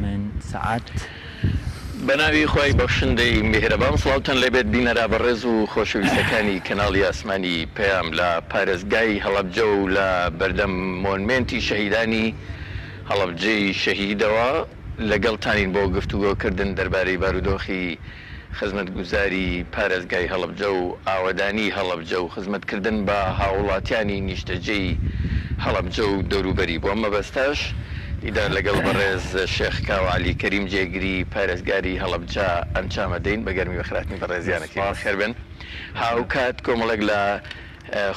من سعات بەناوی خۆی بەخشندەی میهرەبان سڵاوتان لێبێت بینەرا بەڕێز و خۆشەویستەکانی کەناڵی ئاسمانی پێام لە پارێزگای هەڵەبجە و لە بەردەم مۆنمێنتی شەهیدانی هەڵەبجەی شەهیدەوە لەگەڵتانین بۆ گفتوگۆکردن دەربارەی بارودۆخی خزمەتگوزاری پارێزگای هەڵەبجە و ئاوەدانی هەڵەبجە و خزمەتکردن بە هاوڵاتیانی نیشتەجێی هەڵەبجە و دەوروبەری بۆ مەبەستاش ئیدار لەگەڵ بەڕێز شێخ کاوعلی کەریم جێگری پارێزگاری هەڵەبجە ئەنجامە دەین بە گەرمی بەخراتنی بەڕێزیانەکەی خێربن هاوکات کۆمەڵێک لە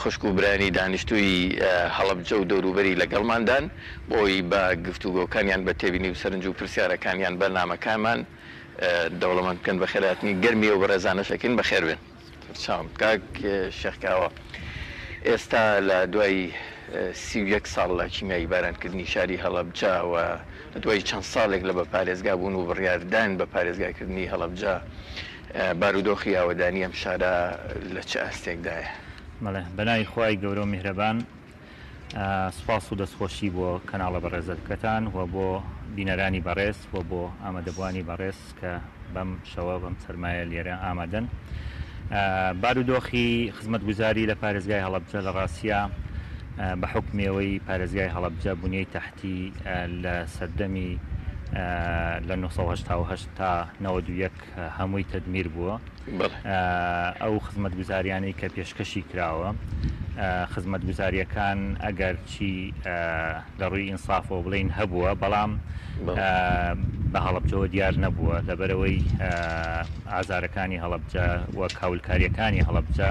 خوشک و برانی دانیشتووی هەڵەبجە و دەوروبەری لەگەڵماندان بۆی بە گفتوگۆکانیان بە تێبینی و سەرنج و پرسیارەکانیان بەرنامەکانمان دەوڵەمەند بکەن بە خێراتنی گەرمی و بەڕێزانەشەکەین بەخێربێن چاوم کاک شێخ کاوە ئێستا لە دوای 31 ساڵ لە کیمیایی بارانکردنی شاری هەڵەبجە و لە دوای چەند ساڵێک لە بە پارێزگا بوون و بڕیاردان بە پارێزگاکردنی هەڵەبجە بارودۆخی ئاوەدانی ئەم شارە لە چه ئاستێکدایە؟ بەڵێ بەناوی خوای گەورە و میهرەبان سوپاس و دەستخۆشی بۆ کەناڵە بەڕێزەکەتان و بۆ بینەرانی بەڕێز و بۆ ئامادەبوانی بەڕێز کە بەم شەوە بەم سەرمایە لێرە ئامادەن. بارودۆخی خزمەتگوزاری لە پارێزگای هەڵەبجە لە ڕاستیە بە حکمەوەی پارێزگای هەڵەبجە بنیەی تەحتی لە سەردەمی لە 1970 تا 91 هەمووی تەدمیر بووە. ئەو خزمەتگوزاریانەی کە پێشکەشی کراوە خزمەتگوزاریەکان ئەگەر چی لە ڕووی ئینسافەوە بڵین هەبووە بەڵام بە هەڵەبجەوە دیار نەبووە لەبەرەوەی ئازارەکانی هەڵەبجە وە کاولکاریەکانی هەڵەبجە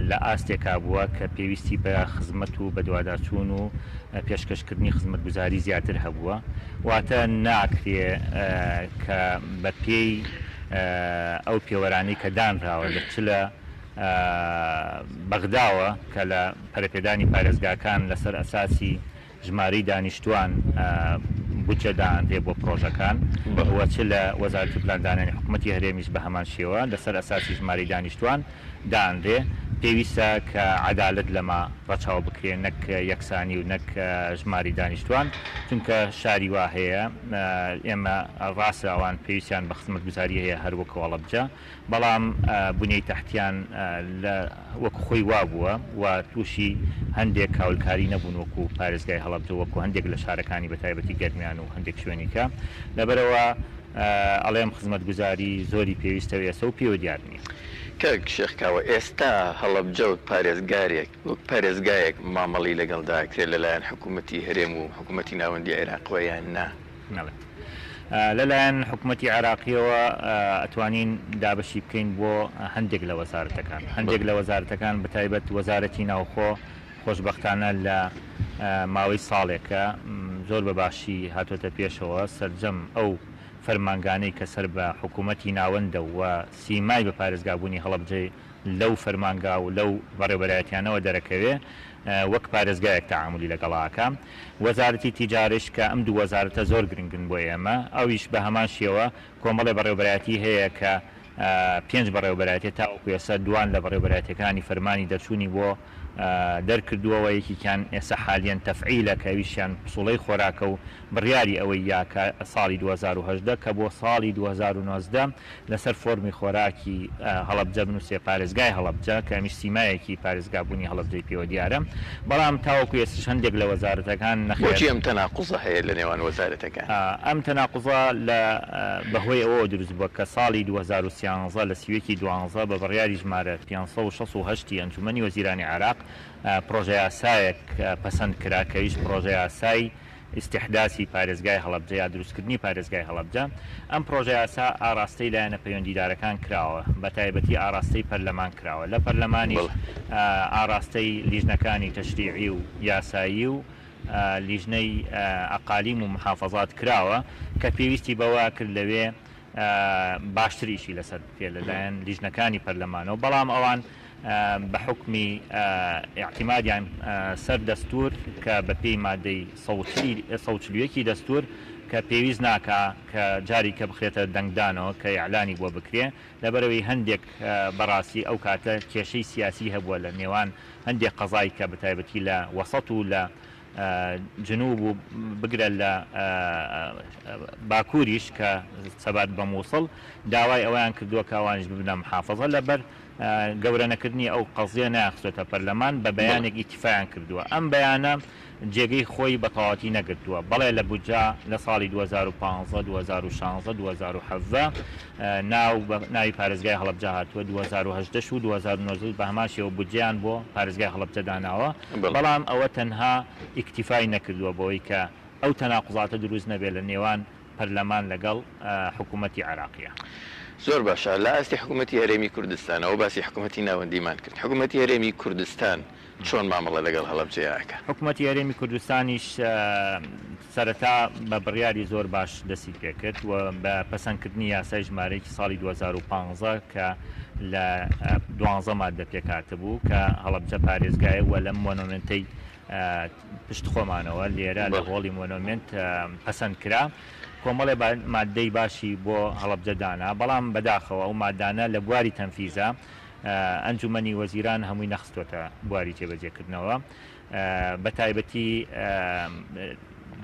لە ئاستێکا بووە کە پێویستی بە خزمەت و بە دوواداچوون و پێشکەشکردنی خزمەتگوزاری زیاتر هەبووە واتە ناکرێ کە بە پێی ئەو پێوەرانەی کە دانراوە لە چ لە بەغداوە کە لە پەرەپێدانی پارێزگاکان لەسەر ئەساسی ژمارەی دانیشتوان بودجەدانرێ بۆ پرۆژەکان وە چ لە وەزارەتی پلاندانانی حکوومەتی هەرێمیش بە هەمان شێوە لەسەر ئەساسی ژمارەی دانیشتوان دانرێ پێویستە کە عەدالەت لەما ڕەچاو بکرێن نەک یەکسانی و نەک ژماری دانیشتوان چونکە شاری وا هەیە ئێمە ڕاستەوان پێویستیان بە خزمەتگوزاری هەیە هەر وەکو هەڵەبجە بەڵام بنیەی تەحتیان وەکو خۆی وا بووە و تووشی هەندێک کاولکاری نەبوون وەکو پارێزگای هەڵەبجە وەکو هەندێک لە شارەکانی بەتایبەتی گەرمیان و هەندێک شوێنیکە لەبەرەوە ئەڵێم خزمەتگوزاری زۆری پێویستە و ئێستا و پێوە دیار نییە. کاک شێخ کاوە ئێستا هەڵەبجە و پارێزگایەک مامەڵی لەگەڵداکرێت لەلایەن حکوومەتی هەرێم و حکوومەتی ناوەندی عێراقیەوە یان نا؟ لەلایەن حکوومەتی عێراقیەوە ئەتوانین دابەشی بکەین بۆ هەندێک لە وەزارەتەکان هەندێک لە وەزارەتەکان بەتایبەت وەزارەتی ناوخۆ خۆشبەختانە لە ماوەی ساڵێکە زۆر بەباشی هاتوۆتە پێشەوە سەرجەم ئەو فەرمانگانەی کە سەر بە حکوومەتی ناوەندە و سیمای بە پارێزگابوونی هەڵەبجە لەو فەرمانگا و لەو بەڕێوەبەرایەتیانەوە دەرەکەوێ وەک پارێزگایەک تەعاملی لەگەڵاکە وەزارەتی تیجارش کە ئەم دوو وەزارەتە زۆر گرنگن بۆ ئێمە ئەویش بە هەمان شێوە کۆمەڵی بەڕێوەبەرایەتی هەیە کە 5 بەڕێوەبەرایەتی تاوەکو ئێستا دوان لە بەڕێوەبەرایەتەکانی فەرمانی دەرچوونی بۆ دەرکردووەوە یەکیان ئێستا حالیان تەفعیلە کە ویشیان پسوڵەی خۆراکە و بڕیاری ئەوەی یاکە ساڵی 2010 کە بۆ ساڵی 2019 لەسەر فۆرمی خۆراکی هەڵەبجە بنووسێ پارێزگای هەڵەبجە کە ئەمیش سیمایەکی پارێزگابوونی هەڵەبجەی پێوە دیارە بەڵام تاوەکو ئێستش هەندێک لە وەزارەتەکان نەخۆچی ئەم تەناقوزە هەیە لە نێوان وەزارەتەکان ئەم تەناقوزە لە بەهۆی ئەوە دروست بووە کە ساڵی 2013 لە سیوێکی 12 بە بڕیاری ژمارە 568 ئەنجومەنی وەزیرانی عێراق پرۆژە یاسایەک پەسەند کرا کەویش پرۆژە یاسای ئیستیحداسی پارێزگای هەڵەبجە یا دروستکردنی پارێزگای هەڵەبجە ئەم پرۆژە یاسا ئاراستەی لایەنە پەیوەندیدارەکان کراوە بەتایبەتی ئاراستەی پەرلەمان کراوە لە پەرلەمانی ئاراستەی لیژنەکانی تەشریعی و یاسایی و لیژنەی ئەقالیم و محافەزات کراوە کە پێویستی بەوە کرد لەوێ باشتریشی لەسەر پێ لەلایەن لیژنەکانی پەرلەمانەوە بەڵام ئەوان بە حکمی اعتیمادیان سەر دەستور کە بە پێی مادەی 140 دەستور کە پێویست ناکە کە جاری کە بخرێتە دەنگدانەوە کە ئیعلانی بۆ بکرێ لەبەرەوەی هەندێک بەڕاستی ئەو کاتە کێشەی سیاسی هەبووە لە نێوان هەندێک قەزای کە بەتایبەتی لە وەسەط و لە جنوب و بگرە لە باکووریش کە سەبات بە مووسڵ داوای ئەویان کردووە کاوانش ببنە محافظە لەبەر گەورەنەکردنی ئەو قەزیە ناخستۆتە پەرلەمان بە بەیانێک ئیتیفایان کردووە ئەم بەیانە جێگەی خۆی بە تەواوەتی نەگرتووە بەڵێ لە بودجا لە ساڵی 2015 2016 2017 ناوی پارێزگای هەڵەبجە هاتووە 2018 و 2019 بە هەماشەوە بودجیان بۆ پارێزگای هەڵەبجە داناوە بەڵام ئەوە تەنها ئیکتیفای نەکردووە بەوەی کە ئەو تەناقوزاتە دروست نەبێت لە نێوان پەرلەمان لەگەڵ حکوومەتی عێراقیە. زۆر باشە لە ئاستی حکوومەتی هەرێمی کوردستانەوە باسی حکوومەتی ناوەندیمان کرد حکوومەتی هەرێمی کوردستان چۆن مامەڵە لەگەڵ هەڵەبجەیەکە حکوومەتی هەرێمی کوردستانیش سەرەتا بە بڕیاری زۆر باش دەستی پێکرد و بە پەسەندکردنی یاسای ژمارەیەکی ساڵی 2015 کە لە 12 مادە پێکاتە بوو کە هەڵەبجە پارێزگایە وە لەم مۆنۆمنتەی پشت خۆمانەوە لێرە لە هۆڵی مۆنۆمنت پەسەند کرا کۆمەڵێ مادەی باشی بۆ هەڵەبجەدانا بەڵام بەداخەوە ئەو مادانە لە بواری تەنفیزە ئەنجومەنی وەزیران هەمووی نەخستۆتە بواری جێبەجێکردنەوە بە تایبەتی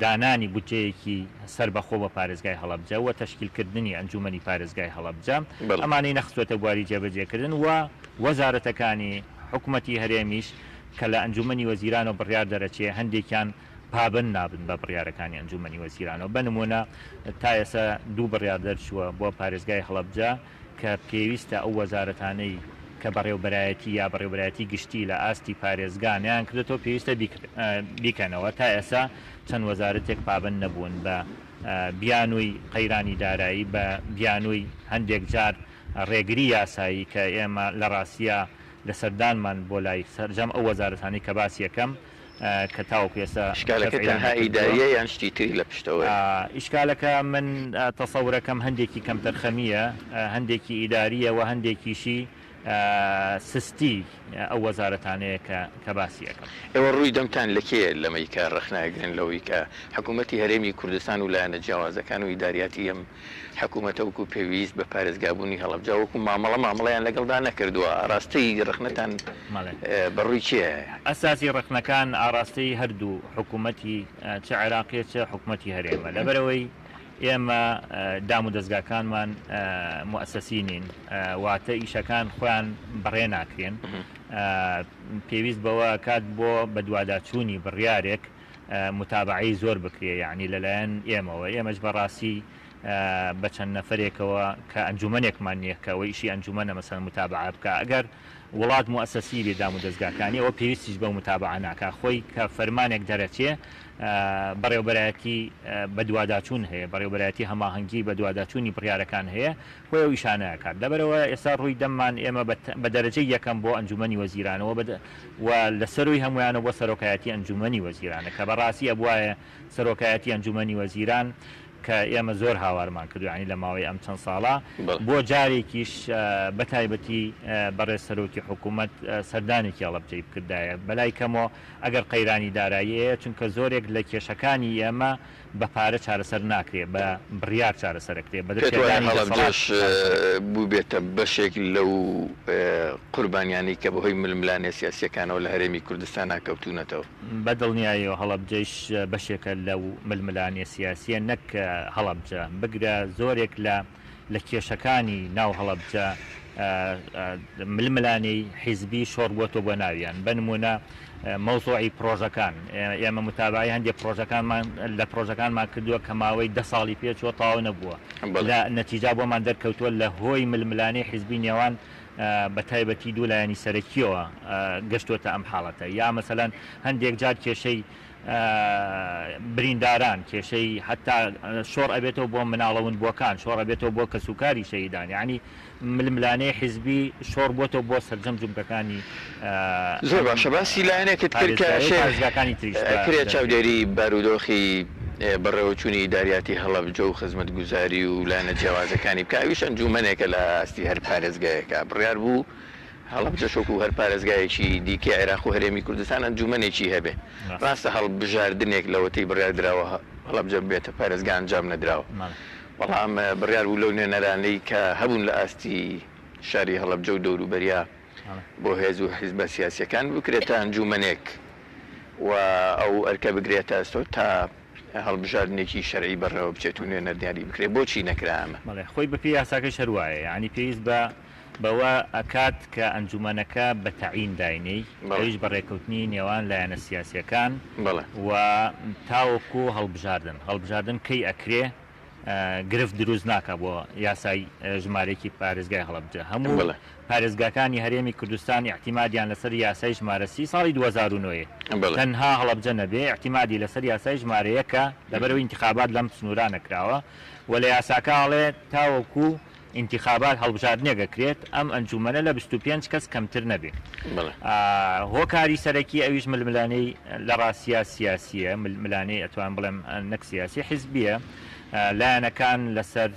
دانانی بودجەیەکی سەربەخۆ بە پارێزگای هەڵەبجە و تەشکیلکردنی ئەنجومەنی پارێزگای هەڵەبجە ئەمانەی نەخستۆتە بواری جێبەجێکردن و وەزارەتەکانی حکوومەتی هەرێمیش کە لە ئەنجومەنی وەزیران و بڕیار دەرەچێ هەندێکیان پابن نابن بە بڕیارەکانی ئەنجومەنی وەزیرانەوە بنمونە تا ئێستا 2 بڕیار دەرچووە بۆ پارێزگای هەڵەبجە کە پێویستە ئەو وەزارەتانەی کە بەڕێوەبەرایەتی یا بەڕێوەبەرایەتی گشتی لە ئاستی پارێزگانیان کردێتەوە پێویستە بیکەنەوە تا ئێستا چەند وەزارەتێک پابن نەبوون بە بیانووی قەیرانی دارایی بە بیانووی هەندێک جار ڕێگری یاسایی کە ئێمە لە ڕاستیە لە سەردانمان بۆ لای سەرجەم ئەو وەزارەتانی کە باسی یەکەم کە تاوەکو ئێستا شکالەکە تەنها ئیداریە یان شتی تری لە پشتەوە ئیشکالەکە من تەسەورەکەم هەندێکی کەم تەرخەمیە هەندێکی ئیداریە و هەندێکیشی سستی ئەو وەزارەتانەیە کە باسی یەکەم ئێوە ڕووی دەمتان لەکێ لەمەی کە ڕخناگرن لەوەی کە حکوومەتی هەرێمی کوردستان و لایەنە جیاوازەکان و ئیداریاتی ئەم حکوومەتە وەکو پێویست بە پارێزگابوونی هەڵەبجە وەکو مامەڵەیان لەگەڵدا نەکردووە ئاراستەی ڕخنەتان بەڕووی چییە؟ ئەساسی ڕخنەکان ئاراستەی هەردوو حکوومەتی چه عێراقیە چه حکوومەتی هەرێمە لەبەرەوەی ئێمە دام و دەستگاکانمان موسسینین واتە ئیشەکان خۆیان بەڕێ ناکرێن پێویست بەوە کات بۆ بە دوواداچوونی بڕیارێک متابعی زۆر بکرێ یعنی لەلایەن ئێمەوە ئێمەش بەڕاستی بە چەند نەفرێکەوە کە ئەنجومەنێکمان نییە کە ئەوەی ئیشی ئەنجومەنە مەسەن متابعە بکە ئەگەر وڵات موسسی بێ دام و دەستگاکانی ئەوە پێویستیش بە متابعە ناکە خۆی کە فەرمانێک دەرەچێ بەڕێوەبەرایەتی بە دوواداچوون هەیە بەڕێوەبەرایەتی هەماهەنگی بە دوواداچوونی بڕیارەکان هەیە خۆی ئەو ئیشانەکات لەبەرەوە ئێستا ڕووی دەممان ئێمە بە دەرەجەی یەکەم بۆ ئەنجومەنی وەزیرانەوە و لە سەروی هەمویانە بۆ سەرۆکایەتی ئەنجومەنی وەزیرانە کە بەڕاستی ئەبوایە سەرۆکایەتی ئەنجومەنی وەزیران کە ئێمە زۆر هاوارمان کردوانی لە ماوەی ئەم چەند ساڵە بۆ جارێکیش بە تایبەتی بەڕێز سەرۆکی حکوومەت سەردانێکی هەڵەبجەی بکردایە بەلای کەمەوە ئەگەر قەیرانی داراییەیە چونکە زۆرێک لە کێشەکانی ئێمە بە پارە چارەسەر ناکرێ بە بڕیار چارەسەرەکرێ بەهەڵەبجەش بوو بێتە بەشێک لەو قوربانیانی کە بەهۆی ململانێ سیاسیەکانەوە لە هەرێمی کوردستان ناکەوتونەتەوە بەدڵنیایەوە هەڵەبجەش بەشێکە لەو ململانێ سیاسیە نەک هەڵەبجە بگرە زۆرێک لە کێشەکانی ناو هەڵەبجە ململانەی حیزبی شۆڕ بۆتۆ بۆ ناویان بنمونە مەوزوعی پرۆژەکان ئێمە متابعی هەندێک لە پرۆژەکانمان کردووە کە ماوەی 10 ساڵی پێچوە تاو نەبووە لە نەتیجا بۆمان دەرکەوتووە لە هۆی ململانەی حیزبی نێوان بە تایبەتی دوو لایەنی سەرەکیەوە گەشتوتە ئەم حاڵەتە یا مەسەلەن هەندێک جار کێشەی برینداران کێشەی حتا شۆڕ ئەبێتەوە بۆ مناڵەون بۆکان شۆڕ ئەبێتەوە بۆ کەسوکاری شەیدان یعنی ململانەی حیزبی شۆڕ بۆتەوە بۆ سەرجەم جومکەکانی زۆر باشە باسی لایەنێکت کرد کە چاودێری بارودۆخی بەڕێوەچوونی ئیداریاتی هەڵەبجە و خزمەتگوزاری و لایەنە جیاوازەکانی بکە ئەویش ئەنجومەنێکە لە ئاستی هەر پارێزگایەکە بڕیار بوو هەڵەبجە شۆک و هەر پارێزگایەکی دیکە عێراق و هەرێمی کوردستان ئەنجومەنێکی هەبێ ڕاستە هەڵبژاردنێک لەوەتەی بڕیار دراوە هەڵەبجە بێتە پارێزگا ئەنجام نەدراوە بەڵام بڕیار بوو لەو نوێنەرانەی کە هەبوون لە ئاستی شاری هەڵەبجە و دەوروبەریا بۆ هێز و حیزبە سیاسیەکان بکرێتە ئەنجومەنێک و ئەو ئەرکە بگرێتە ئەستۆ تا هەڵبژاردنێکی شەرعی بەڕێوە بچێت و نوێنە دیاری بکرێت بۆچی نەکرامە بەڵێ خۆی بە پێی یاساکە شەروایە ینی پێویست بەوە ئەکات کە ئەنجومەنەکە بە تەعین داینەی ئەویش بە ڕێکەوتنی نێوان لایەنە سیاسیەکان و تاوەکو هەڵبژاردن کەی ئەکرێ گرفت دروست ناکە بۆ یاسای ژمارەیەکی پارێزگای هەڵەبجە هەموو پارێزگاکانی هەرێمی کوردستانی احتیمادیان لەسەر یاسای ژمارەسی ساڵی 2009 تەنها هەڵەبجە نەبێ احتیمادی لەسەر یاسای ژمارەیەکە لەبەرەوەی انتخابات لەم سنوورانە کراوە و لە یاساکاڵێ تاوەکو انتخابات هەڵبژاردنێگەکرێت ئەم ئەنجومەنە لە 25 کەس کەمتر نەبێ هۆکاری سەرەکی ئەویش ململانەی لە ڕاستیا سیاسیە ململانەی ئەتوان بڵێم نەک سیاسی حیزبیە لایەنەکان لەسەر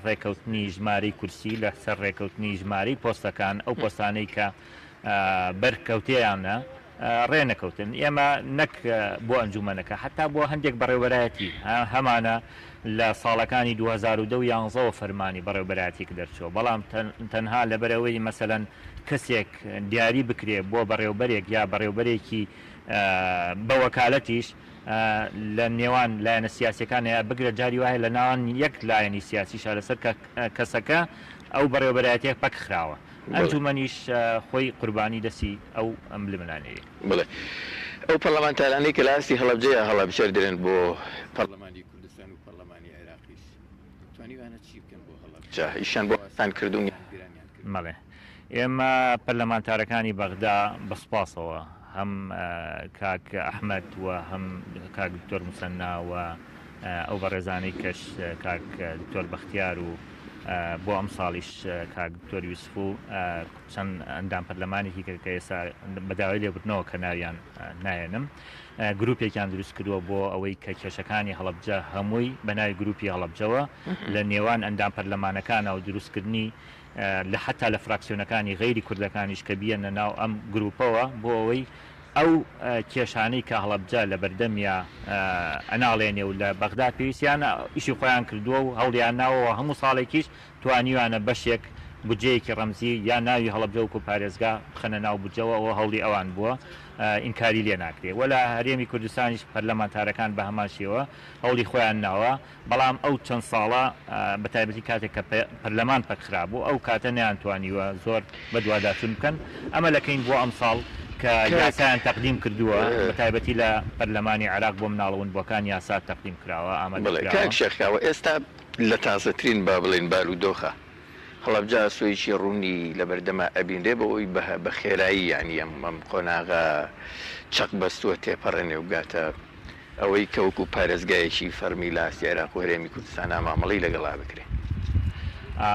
ڕێکەوتنی ژمارەی کورسی لەسەر ڕێکەوتنی ژمارەی پۆستەکان ئەو پۆستانەی کە بەرکەوتیانە ڕێنەکەوتن ئێمە نەک بۆ ئەنجومەنەکە حتا بۆ هەندێک بەڕێوەبەرایەتی هەمانە لە ساڵەکانی 2011 فەرمانی بەڕێوەبەرایەتێک دەرچۆ بەڵام تەنها لەبەرەوەی مەسەلەن کەسێک دیاری بکرێ بۆ بەڕێوەبەرێک یا بەڕێوەبەرێکی بە وەکالەتیش لە نێوان لایەنە سیاسەکانەیە بگرێت جاری وایە لە ناوان یەک لایەنی سیاسیشا لەسەر کەسەکە ئەو بەڕێوەبەرایەتێک پەکخراوە ئەنجومەنیش خۆی قوربانی دەسی ئەو ئەململانەیە بڵێ ئەو پەرلەمانتارانەی کە لاسی هەڵەبجەیە هەڵەبژێر درێن بۆ پەرلەمانی کوردستان و پەرلەمانی عێراقیش توانیوانە چی بکەن بۆ هەڵەبجە ئیشان بۆ ئاسان کردوون مەڵێ ئێمە پەرلەمانتارەکانی بەغدا بەسپاسەوە هەم کاک ئەحمەد و هەم کاک دکتۆر موسەنا و ئەو بەڕێزانەی کەش کاک دکتۆر بەختیار و بۆ ئەم ساڵیش کاک دکتۆر یوسف و چەند ئەندام پەرلەمانێکی کە ئێستا بەداوای لێبوردنەوە کە ناویان نایەنم گروپێکیان دروست کردووە بۆ ئەوەی کە کێشەکانی هەڵەبجە هەمووی بە ناوی گروپی هەڵەبجەوە لە نێوان ئەندام پەرلەمانەکانە و دروستکردنی لە حتا لە فراکسیۆنەکانی غەیری کوردەکانیش کە بیەنە ناو ئەم گروپەوە بۆ ئەوەی ئەو کێشانەی کە هەڵەبجە لە بەردەمیا ئەناڵێنێ و لە بەغدا پێویستیانە ئیشی خۆیان کردووە و هەوڵیان ناوەوە هەموو ساڵێکیش توانیوانە بەشێک بودجەیەکی ڕەمزی یا ناوی هەڵەبجە و پارێزگا بخەنە ناو بودجەوە ئەوە هەوڵی ئەوان بووە ئینکاری لێ ناکرێ وەلا هەرێمی کوردستانیش پەرلەمانتارەکان بە هەمان شێوە هەوڵی خۆیان ناوە بەڵام ئەو چەند ساڵە بە تایبەتی کاتێک کە پەرلەمان پەکخرا بوو ئەو کاتە نەیانتوانیوە زۆر بەدواداچون بکەن ئەمە لەکەین بۆ ئەم ساڵ کە یاسایان تەقدیم کردووە بە تایبەتی لە پەرلەمانی عێراق بۆ مناڵەوەندبووەکان یاسا تەقدیم کراوە ئامادەکراوە شێخاوە ئێستا لە تازەترین با بڵێن بارودۆخە هەڵەبجە سویشی ڕوونی لە بەردەما ئەبینرێ بەوەی بە خێرایی یعنی ئەم قۆناغا چەق بەستووە تێپەڕێنێ و گاتە ئەوەی کەوکو پارێزگایەکی فەرمی لە عێراق و هەرێمی کوردستانە مامەڵەی لەگەڵا بکرێ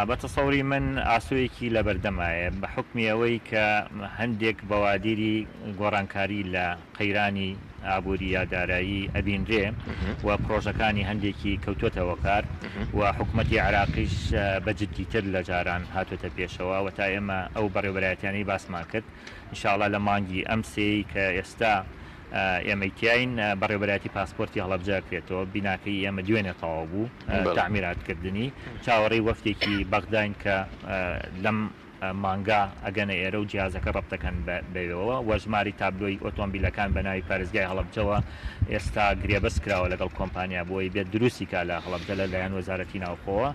بە تەسەوری من ئاسوویەکی لە بەردەمایە بە حکمی ئەوەی کە هەندێک بەوادیری گۆڕانکاری لە قەیرانی ئابووری یادارایی ئەبینرێ و پرۆژەکانی هەندێکی کەوتوتەوە کار و حکوومەتی عێراقیش بەجددیتر لە جاران هاتوۆتە پێشەوە و تا ئێمە ئەو بەڕێوەبەرایەتیانەی باسمان کرد ئینشاڵڵا لە مانگی ئەم سێی کە ئێستا ئێمەتیاین بەڕێوەبەرایەتی پاسپۆرتی هەڵەبجەکرێتەوە بیناکەی ئێمە دوێنێ تەواو بوو تعمیراتکردنی چاوەڕێی وەفتێکی بەغداین کە لەم مانگا ئەگەنە ئێرە و جیازەکە ڕەبتەکەن بەوەوە وەژماری تابلۆی ئۆتۆمبیلەکان بە ناوی پارێزگای هەڵەبجەوە ئێستا گرێبەست کراوە لەگەڵ کۆمپانیا بۆی بێت دروستی کا لە هەڵەبجە لە لایەن وەزارەتی ناوخۆوە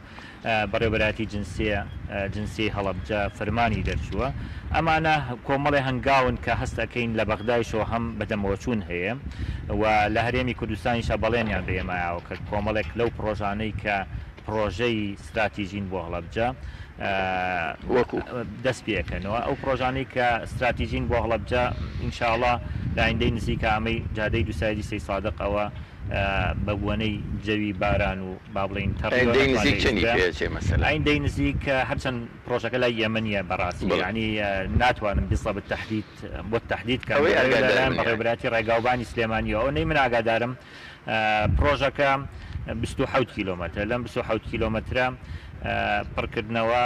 بەڕێوەبەرایەتی جنسی هەڵەبجە فەرمانی دەرچووە ئەمانە کۆمەڵی هەنگاون کە هەستەکەین لە بەغدایشەوە هەم بەدەمەوەچوون هەیە و لە هەرێمی کوردستانیشە بەڵێنیان بێمایەوە کە کۆمەڵێک لەو پرۆژانەی کە پرۆژەی استراتیژین بۆ هەڵەبجە دەست پێەکەنەوە ئەو پرۆژانەی کە استراتیژین بۆ هەڵەبجە ئینشاءڵڵا لایندەی نزیکە ئەمەی جادەی دووسایدی سەی سادقەوە بە بوونەی جەوی باران و با بڵین ئایندەی نزیک هەرچەند پرۆژەکە لای ئێمەنیە بەڕاستی ینی ناتوانم بڵێ بۆ تەحدید کە بەڕێوەبەراتی ڕێگاوبانی سلێمانیەوە ئەو نەی من ئاگادارم پرۆژەکە 27 کیلۆمەتر لەم 27 کیلۆمەترە پڕکردنەوە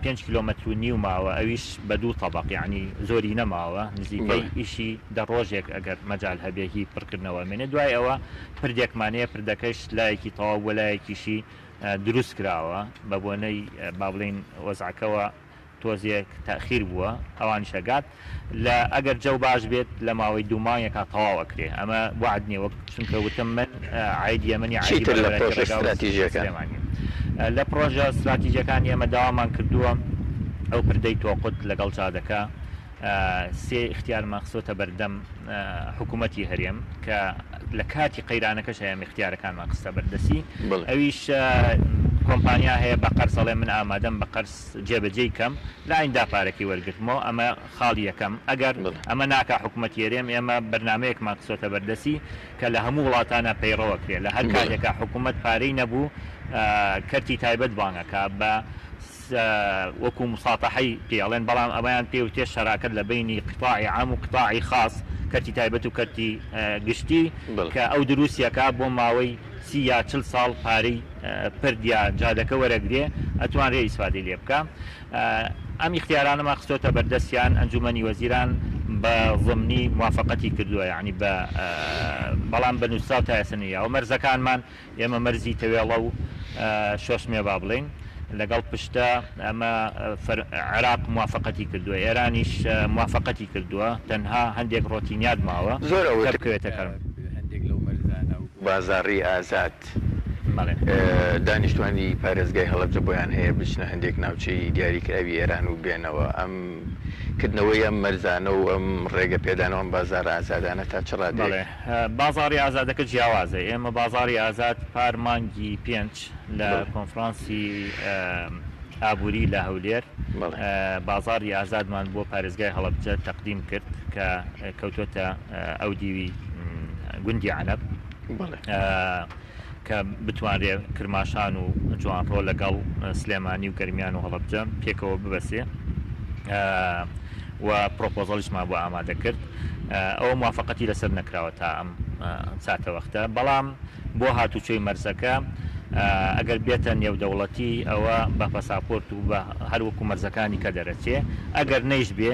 5 کیلۆمەتر و نیو ماوە ئەویش بە دوو طەبق یعنی زۆری نەماوە نزیکەی ئیشی ڕۆژێک ئەگەر مەجال هەبێکی پڕکردنەوە منێ دوای ئەوە پردێکمانەیە پردەکەش لایەکی تەواو وەلایەکیشی دروست کراوە بە بۆنەی با بڵین وەزعەکەوە تۆزێک تاخیر بووە ئەوان شەگات لە ئەگەر جەو باش بێت لە ماوەی دوومانێکا تەواوەکرێ ئەمە وعد نییە وەک چونکە وتم من عید یەمەنی لە پرۆژە استراتیژیەکان ئێمە داوامان کردووە ئەو پردەی تۆقت لەگەڵ جادەکە سێ اختیارمان خستۆتە بەردەم حکوومەتی هەرێم کە لە کاتی قەیرانەکەش هەیە اختیارەکانمان خستە بەردەسی ئەویش کۆمپانیا هەیە بە قەرسەڵێ من ئامادەم بە قەرس جێبەجێی کەم لە ئایندا پارێکی وەرگرتمەوە ئەمە خاڵی یەکەم ئەگەر ئەمە ناکە حکوومەتی هەرێم ئێمە بەرنمەیەکمان خستۆتە بەردەسی کە لە هەموو وڵاتانە پەیڕەوەکرێ لە هەر کاتێکە حکوومەت پارەی نەبوو کەرتی تایبەت بانگەکە بە وەکو مساتەحەی پێڵێن بەڵام ئەویان پێوتێ شەراکت لە بینی قطاعی عام و قطاعی خاص کەرتی تایبەت و کەرتی گشتی کە ئەو دروستیەکە بۆ ماوەی 30 یا 40 ساڵ پارەی پردیا جادەکە وەرەگرێ ئەتوانرێ ئیسفادەی لێ بکە ئەم اختیارانەمە خستۆتە بەردەستیان ئەنجومەنی وەزیران بە ضمنی موافقەتی کردووە یعنی بەڵام بە نووسا و تایەسنیە و مەرزەکانمان ئێمە مەرزی تەوێڵە و شۆشمێ با بڵین لەگەڵ پشتە ئەمە عێراق موافقەتی کردووە ئێرانیش موافقەتی کردووە تەنها هەندێک ڕۆتینیات ماوە زۆر بکەوێتە کارم هەندێک لەو مەرزانە و بازاڕی ئازاد دانیشتوانی پارێزگای هەڵەبجە بۆیان هەیە بچنە هەندێک ناوچەی دیاریکراوی ئێران و بێنەوە ئەم کردنەوەی ئەم مەرزانە و ئەم ڕێگە پێدانەوە بازار ئازادانە تا چڕادێ بازاری ئازادەکە جیاوازە ئێمە بازاری ئازاد پارمانگی 5 لە کۆنفرانسی ئابووری لە هەولێر بازاری ئازادمان بۆ پارێزگای هەڵەبجە تەقدیم کرد کە کەوتۆتە ئەو دیوی گوندی عەنەب کە بتوانرێ کرماشان و جوانڕۆ لەگەڵ سلێمانی و گەرمیان و هەڵەبجە پێکەوە ببەسێ و پرۆپۆزەڵیشمان بۆ ئامادە کرد ئەوە موافقەتی لەسەر نەکراوە تا ئەم ساتە وەختە بەڵام بۆ هاتوچۆی مەرزەکە ئەگەر بێتە نێودەوڵەتی ئەوە بە پەساپۆرت و بە هەروەکو مەرزەکانی کە دەرەچێ ئەگەر نەیش بێ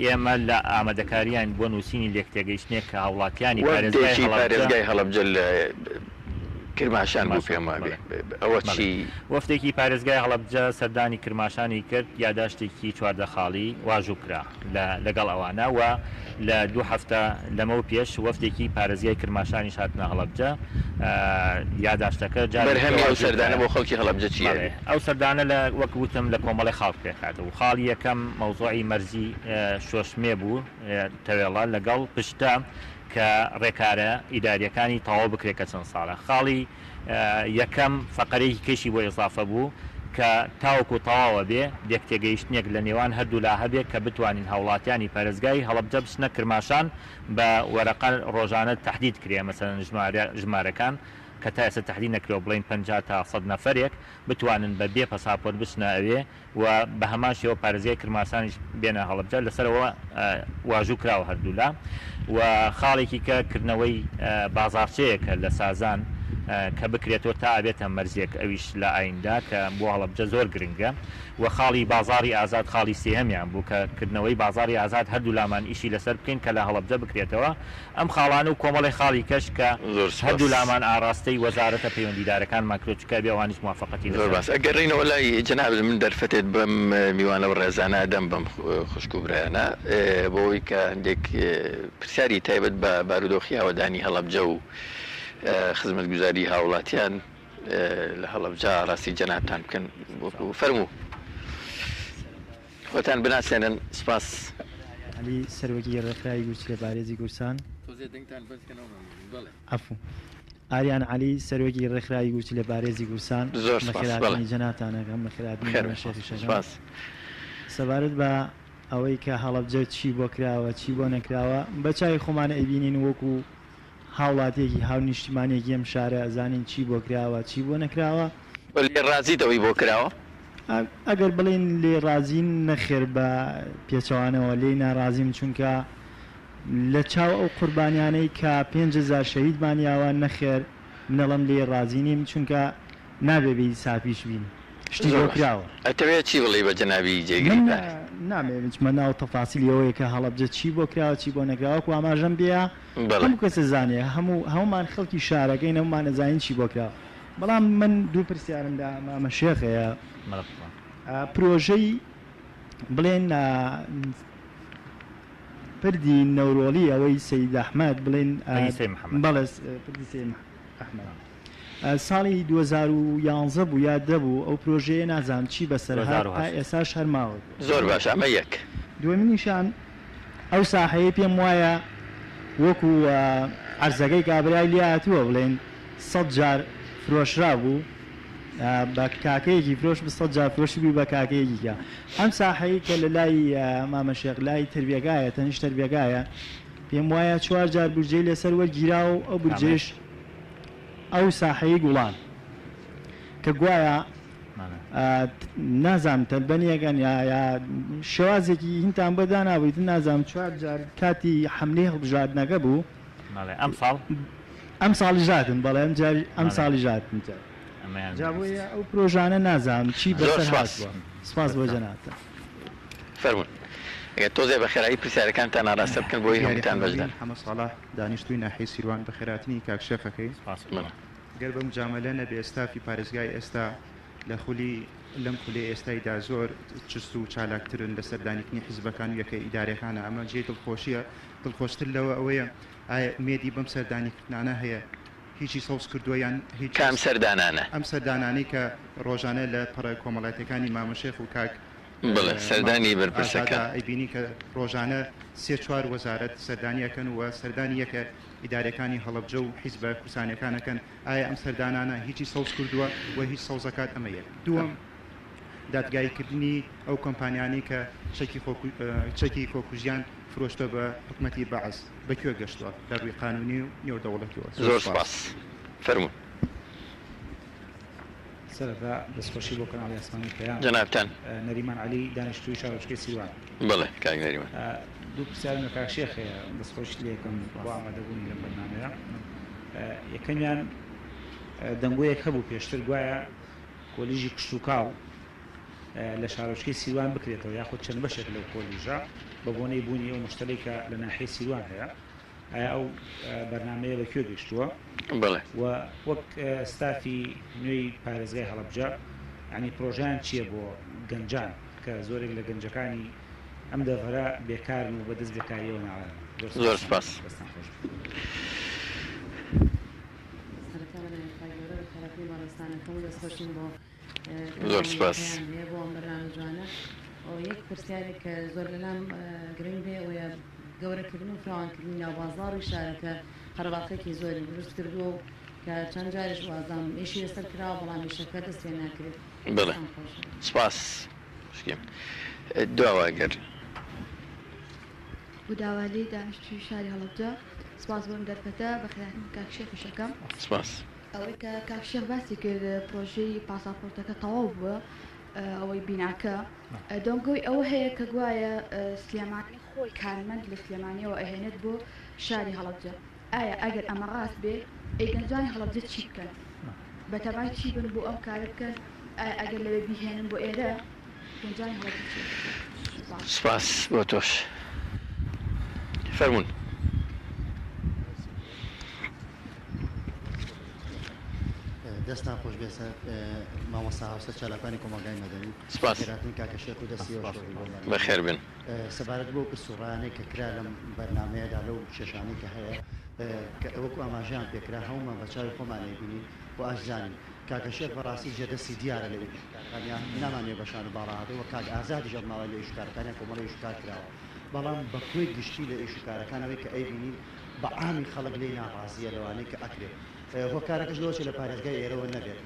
ئێمە لە ئامادەکاریان بۆ نووسینی لێکتێگەیشتێک کە هاوڵاتیانی پارێزگای هەڵەبجە کرماشان بۆ پێم ئەوە چی وەفتێکی پارێزگای هەڵەبجە سەردانی کرماشانی کرد یاداشتێکی چواردە خاڵی واژوو کرا لەگەڵ ئەوانە و لە 2 هەفتە لەمە و پێش وەفتێکی پارێزگای کرماشانی هاتنە هەڵەبجە یاداشتەکە بەرهەمی ئەو سەردانە بۆ خەڵکی هەڵەبجە چیە ئەو سەردانە لە وەکوتم لە کۆمەڵی خاڵ پێکات و خاڵی یەکەم مەوزوعی مەرزی شۆشمێ بوو تەوێڵە لەگەڵ پشتە کە ڕێکارە ئیداریەکانی تەواو بکرێت کە چەند ساڵە خاڵی یەکەم فەقەرەیەکی کەشی بۆ ئێزافە بوو کە تاوەکو تەواوە بێ دێکتێگەیشتنێک لە نێوان هەردوو لا هەبێت کە بتوانین هاوڵاتیانی پارێزگای هەڵەبجە بچنە کرماشان بە وەرەقە ڕۆژانە تەحدید کرێ مەسەلەن ژمارەکان کە تا ئێستا تەحدید نەکرێەوە بڵین 50 تا 100 نەفەرێک بتوانن بە بێ پەساپۆرت بچنە ئەوێ و بە هەمان شێوە پارێزگای کرماشانیش بێنە هەڵەبجە لەسەرەوە واژوو کراوە هەردوولا و خاڵێکی کە کردنەوەی بازارچەیەکە لە سازان کە بکرێتەوە تا ئابێتە مەرزێک ئەویش لە ئایندا کە بۆ هەڵەبجە زۆر گرنگە و خاڵی بازاری ئازاد خاڵی سێهەمیان بوو کە کردنەوەی بازاری ئازاد هەردوو لامان ئیشی لەسەر بکەین کە لە هەڵەبجە بکرێتەوە ئەم خاڵانە و کۆمەڵی خاڵی کەش کە هەردوو لامان ئاراستەی وەزارەتە پەیوەندیدارەکان ماکرۆچکە بێ ئەوانیش موافقەتی زۆر باس ئەگەڕێینەوە لای جەناب من دەرفەتێت بەم میوانە و ڕێزانە دەم بەم خوشک و برایانە بۆەوەی کە هەندێک پرسیاری تایبەت بە بارودۆخیاوەدانی هەڵەبجە و خزمەت گوزاری هاوڵاتیان لە هەڵەبجە ڕاستی جەنابتان بکەن فەرموو خۆتان بناسێنن سپاس علی سەرۆکی ڕێکخراوی گورچی لە پارێزی گورسان عەفوو ئاریان علی سەرۆکی ڕێکخراوی گورچی لە پارێزی گورسان زۆر خێراتنی جەنابتانەکەم بە خێراتنی شێخی شەژن سەبارەت بە ئەوەی کە هەڵەبجە چی بۆ کراوە چی بۆ نەکراوە بە چای خۆمانە ئەیبینین وەکو هاوڵاتێکی هاو نیشتیمانێکی ئەم شارە ئەزانین چی بۆ کراوە چی بۆ نەکراوە لێ ڕازیتەوەی بۆ کراوە ئەگەر بڵێن لێ ڕازین نەخێر بە پێچەوانەوە لێ ناڕازیم چونکە لە چاو ئەو قوربانیانەی کە 5,000 شەهیدمانیاوە نەخێر نەڵم لێ ڕازینیم چونکە نابێبی ساپیش بین شتی بۆ کراوە ئەتەوێت چی بڵێ بە جەنابی جێگیری نامێنمە ناو تەفاسیلی ئەوەیە کە هەڵەبجە چی بۆ کراوە چی بۆ نەکراوە و ئاماژەم بێە هەموو کەسە زانێ هەمومان خەڵکی شارەکەین هەمومان نەزانین چی بۆ کراوە بەڵام من دوو پرسیارمدا مامە شێخەیە پرۆژەی بڵێن پردی نەورۆڵی ئەوەی سەید ئەحمەد بڵێن بەڵێ پردی سەید ئەحمەد ساڵی 2011 بوو یا دەبوو ئەو پرۆژەیە نازانم چی بەسەرهات تا ئێستا شەرماوە زۆر باش ئەمە یەک دوێمینیشان ئەو ساحەیە پێم وایە وەکو عەرزەکەی کابرای لێ هاتووە بڵێن 100 جار فرۆشرا بوو بە کاکەیەکی فرۆش بە 100 جار فرۆشی بوو بە کاکەیەکیکە ئەم ساحەیە کە لە لای مامەشێخ لای تربیەگایە تەنیشت تربیەگایە پێم وایە 4 جار بورجەی لەسەر وەرگیرا و ئەو بورجێش ئەو ساحەی گوڵان کە گوایە نازانم تەلبەنیەکەن یا شێوازێکی هینتان بەدا نابێت نازانم 4 جار کاتی حملەی هەڵبژاردنەکە بوو ئەم ساڵی ژاتن بەڵێ ئەم ساڵی ژاتن جابووە ئەو پرۆژانە نازانم چی بەسەر هاتووە سپاس بۆ جەنابەت فەرموون ئەگەر تۆزێ بە خێرایی پرسیارەکانتان ئاراستە بکەن بۆی هەمووتان بەشدار حەمە ساڵح دانیشتووی ناحیەی سیروان بە خێراتنی کاکشێفەکەی گەر بە مجاملە نەبێ ئێستافی پارێزگای ئێستا لە خولی لەم خولی ئێستایدا زۆر چست و چالاکترن لە سەردانیکردنی حیزبەکان و یەکە ئیدارەکانە ئەمە جێ دڵخۆشیە دڵخۆشتر لەوە ئەوەیە ئایا مێدی بەم سەردانیکردانە هەیە هیچی سەوز کردووەیان هیچ کام سەردانانە ئەم سەردانانی کە ڕۆژانە لە پەڕە کۆمەڵایەتەکانی مامەشێخ و کاک بڵێ سەردانی بەرپرسەکە ئەیبینی کە ڕۆژانە 3-4 وەزارەت سەردانیەکەن و سەردانی یەکە ئیدارەکانی هەڵەبجە و حیزبە کوردستانیەکانەکەن ئایا ئەم سەردانانە هیچی سەوز کردووە و هیچ سەوزەکات ئەمە یەک دووەم دادگایکردنی ئەو کۆمپانیانی کە چەکی خۆکوژیان فرۆشتە بە حکومەتی بەعەز بەکوێ گەشتووە لە ڕووی قانونی و نێودەوڵەتیەوە زۆر سپاس فەرموون سەرەتا دەستخۆشی بۆ کەناڵی ئاسمانی پەیام جەنابتان نەریمان عەلی دانیشتووی شارۆچکەی سیروان بڵێ کاک نەریمان دوو پرسیارم لە کاک شێخەیە دەستخۆشی لێ یەکەم بۆ ئامادەبوونی لەم بەرنامەیە یەکەمیان دەنگۆیەک هەبوو پێشتر گوایە کۆلیژی کشت و کاڵ لە شارۆچکەی سیروان بکرێتەوە یاخود چەند بەشێک لەو کۆلیژە بە بۆنەی بوونی ئەو مشتەڵی کە لە ناحیەی سیروان هەیە ئایا ئەو بەرنامەیە بەکوێ گەشتووە بڵێ و وەک ستافی نوێی پارێزگای هەڵەبجە ینی پرۆژیان چییە بۆ گەنجان کە زۆرێک لە گەنجەکانی ئەم دەڤەرە بێکارن و بەدەست بێکاریەوە ناڵێن زۆر سپاس زۆر سپاس بۆ ئەم بەرنامە جوانە یەک پرسیارێک کە زۆر لەلام گرنگ بێ ئەوەیە گەورەکردن و فراوانکردنی ناوبازاڕی شارەکە هەرواقێکی زۆری دروست کردووە و کە چەند جارش وازام ئێشی لەسەر کراوە بەڵام ئیشەکە دەستێ ناکرێت بڵێ سپاس دواواگەر بوداوالی دانیشتووی شاری هەڵەبجە سپاس بۆم دەرفەتە بە خێراتنی کاکشێخشەکەم سپاس ئەوەی کە کاکشێخ باسی کرد پرۆژەی پاساپۆرتەکە تەواو بووە ئەوەی بیناکە دۆنگۆی ئەوە هەیە کە گوایە سلێمانی خۆی کارمەند لە سلێمانیەوە ئەهێنێت بۆ شاری هەڵەبجە ئایا ئەگەر ئەمە ڕاست بێ ئەیگەنجانی هەڵەبجە چی بکەن بە تەمای چی بن بۆ ئەم کارە بکەن ئەگەر لەوێ بیهێنن بۆ ئێرە گەنجانی هەڵەبجە چی سپاس بۆ تۆش فەرموون دەستان خۆش بێسە مامۆستا هاوسەر چالاکانی کۆمەلگای مەدەنی سپاس کاکە شێخ و دەستیەوە بەخێر بن سەبارەت بۆ پرسوڕانەی کە کرا لەم بەرنامەیەدا لەو شێشانەی کە هەیە کە وەکو ئاماژیان پێکرا هەمومان بە چاوی خۆمان بینی بۆ ئاشزانین کاکە شێخ بەڕاستی جێدەستی دیارە لە ئیشکارەکانیان نامانێ بەشان و باڕاهاتەوە کاک ئازادی ژەڵماوە لە ئیشکارەکانیان کۆمەڵی ئیشکار کراوە بەڵام بە کوێی گشتی لە ئیشکارەکانەوەی کە ئەیبینین بە عامی خەڵک لێی ناڕازیە لەوانەی کە ئەکرێت هۆکارەکەش لەوەچ لە پارێزگای ئێرەوە نەبێت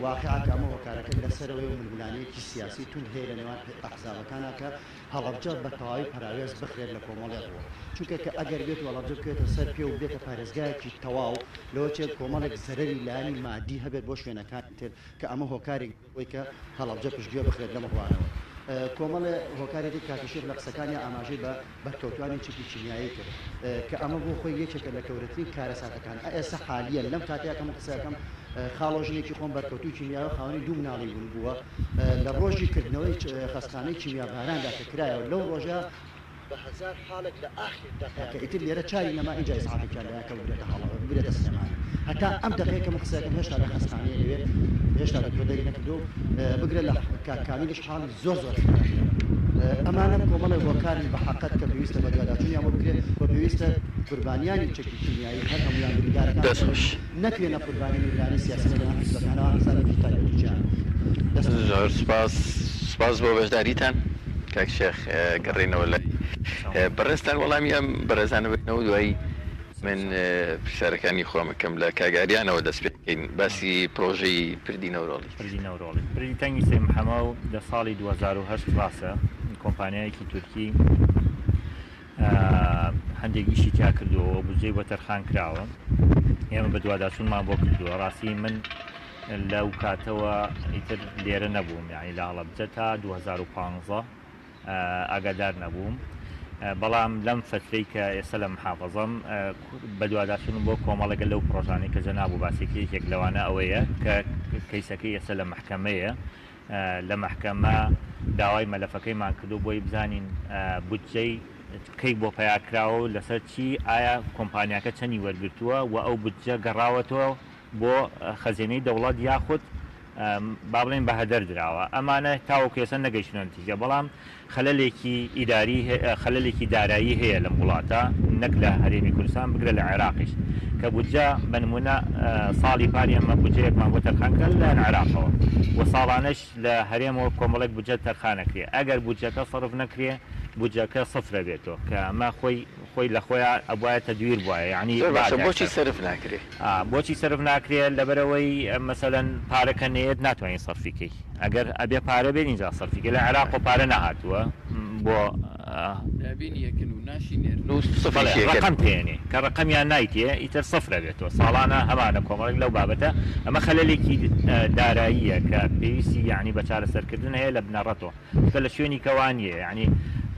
واقعاکە ئەمە هۆکارەکە لەسەرەوەی و ململانەیەکی سیاسی تون هەیە لە نێوان ئەحزابەکانە کە هەڵەبجە بە تەواوی پراوێز بخرێت لە کۆمەڵێکەوە چونکە کە ئەگەر بێت هەڵەبجە بکرێتە سەر پێ و بێتە پارێزگایەکی تەواو لەوە چێت کۆمەڵێک زەرەری لایانی مادی هەبێت بۆ شوێنەکان تر کە ئەمە هۆکارێک بۆی کە هەڵەبجە پشتگوێ بخرێت لەمە ڕوانەوە کۆمەڵێ هۆکارێتی کاکەشێر لە قسەکانی ئاماژەی بە بەرکەوتوانی چکی چینایی کرد کە ئەمە بۆ خۆی یەکێکە لە گەورەترین کارەساتەکان ئێستا حالیە لەم کاتێکم قسەکەم خاڵۆژنێکی خۆم بەرکەوتوی چینیاوە خاوەنی دوو مناڵی بوون بووە لە ڕۆژی کردنەوەی خەستخانەی چینیاباراندا کە کرایەوە لەو ڕۆژە بە هزار حاڵێک لە ئاخر دەکە ئیتر لێرە چاری نەما اینجا ئیسعافێکیان لەکە بێتە هەڵەوە بێتە سلێمانی هەتا ئەم دەقەیەکەم قسەکەم هێشتا لە خەستخانەیە لەوێ هێشتا لە کۆدەری نەکردو بگرێت لە کامیلیش حاڵی زۆر ئەمانە کۆمەڵی هۆکارن بە حقت کە پێویستە بە دواداچوونیان بۆ بکرێت و پێویستە قوربانیانی چەکی کیمیایی هەر هەمویان بریندارەکان دەستخۆش نەکرێنە قوربانی میرانی سیاسی لەگەڵ حیزبەکانەوە هەزارێکی تایبەتیجیان زۆر سپاس بۆ بەشداریتان کاک شێخ گەڕێنەوە لای بەڕێستان وەڵامی ئەم بەرەزانە بێنەوە دوایی من پرسیارەکانی خۆمەکەم لە کاگاریانەوە دەست پێ بکەین باسی پرۆژەی پردی نەورۆڵی پردی تەنگی سێ محەمە و لە ساڵی 2010 ڕاستە کۆمپانیایەکی تورکی هەندێکیشی تیا کردووە بجێ بۆ تەرخان کراوە ئێمە بە دوواداچوونمان بۆ کردووە ڕاستی من لەو کاتەوە ئیتر لێرە نەبووم یعنی لە هەڵەبجە تا 2015 ئاگادار نەبووم بەڵام لەم فترەی کە ئێستا لە محافەزەم بە دوواداچوونم بۆ کۆمەڵەگە لەو پرۆژانەی کە جەنابوو باسێکی یەکێک لەوانە ئەوەیە کە کەیسەکەی ئێستا لە محکەمەیە لە محکەمە داوای مەلەفەکەیمان کردو بۆی بزانین بودجەی کەی بۆ پیاکراوە لەسەر چی ئایا کۆمپانیاکە چەندی وەرگرتووە و ئەو بودجە گەڕاوەتەوە بۆ خەزینەی دەوڵەت یاخود با بڵێن بە هەدەر درراوە ئەمانە تاوەکو ێستا نەگەیشتنە نتیجە بەڵام خەلەلێکی دارایی هەیە لەم وڵاتە نەک لە هەرێمی کوردستان بگرە لە عێراقیش کە بودجە بە نمونە ساڵی پاری ئەمە بودجەیەکمان بۆ تەرخانکرد لە عێراقەوە و ساڵانەش لە هەرێمەوە کۆمەڵێک بودجە تەرخانەکرێ ئەگەر بودجەکە سەرف نەکرێ بودجەکە سفرە بێتەوە کە ئەمە خۆی لە خۆیان ئەبواە تەدویر بواە یعنی بۆچی سرف ناکرێ بۆچی سرف ناکرێت لەبەرەوەی مەسەلەن پارەکە نێت ناتوانین سەرفیکەی ئەگەر ئەبێ پارە بێت اینجا سەرفیکە لە عێراق و پارە نەهاتووە بۆ ڕقم پێێنێ کە ڕقەمیان نایتێ ئیتر سفرە بێتەوە ساڵانە هەمانە کۆمەڵێک لەو بابەتە ئەمە خەلەلێکی داراییە کە پێویستی یعنی بە چارەسەرکردن هەیە لە بنەڕەتەوە کە لە شوێنی کەوانیە یعنی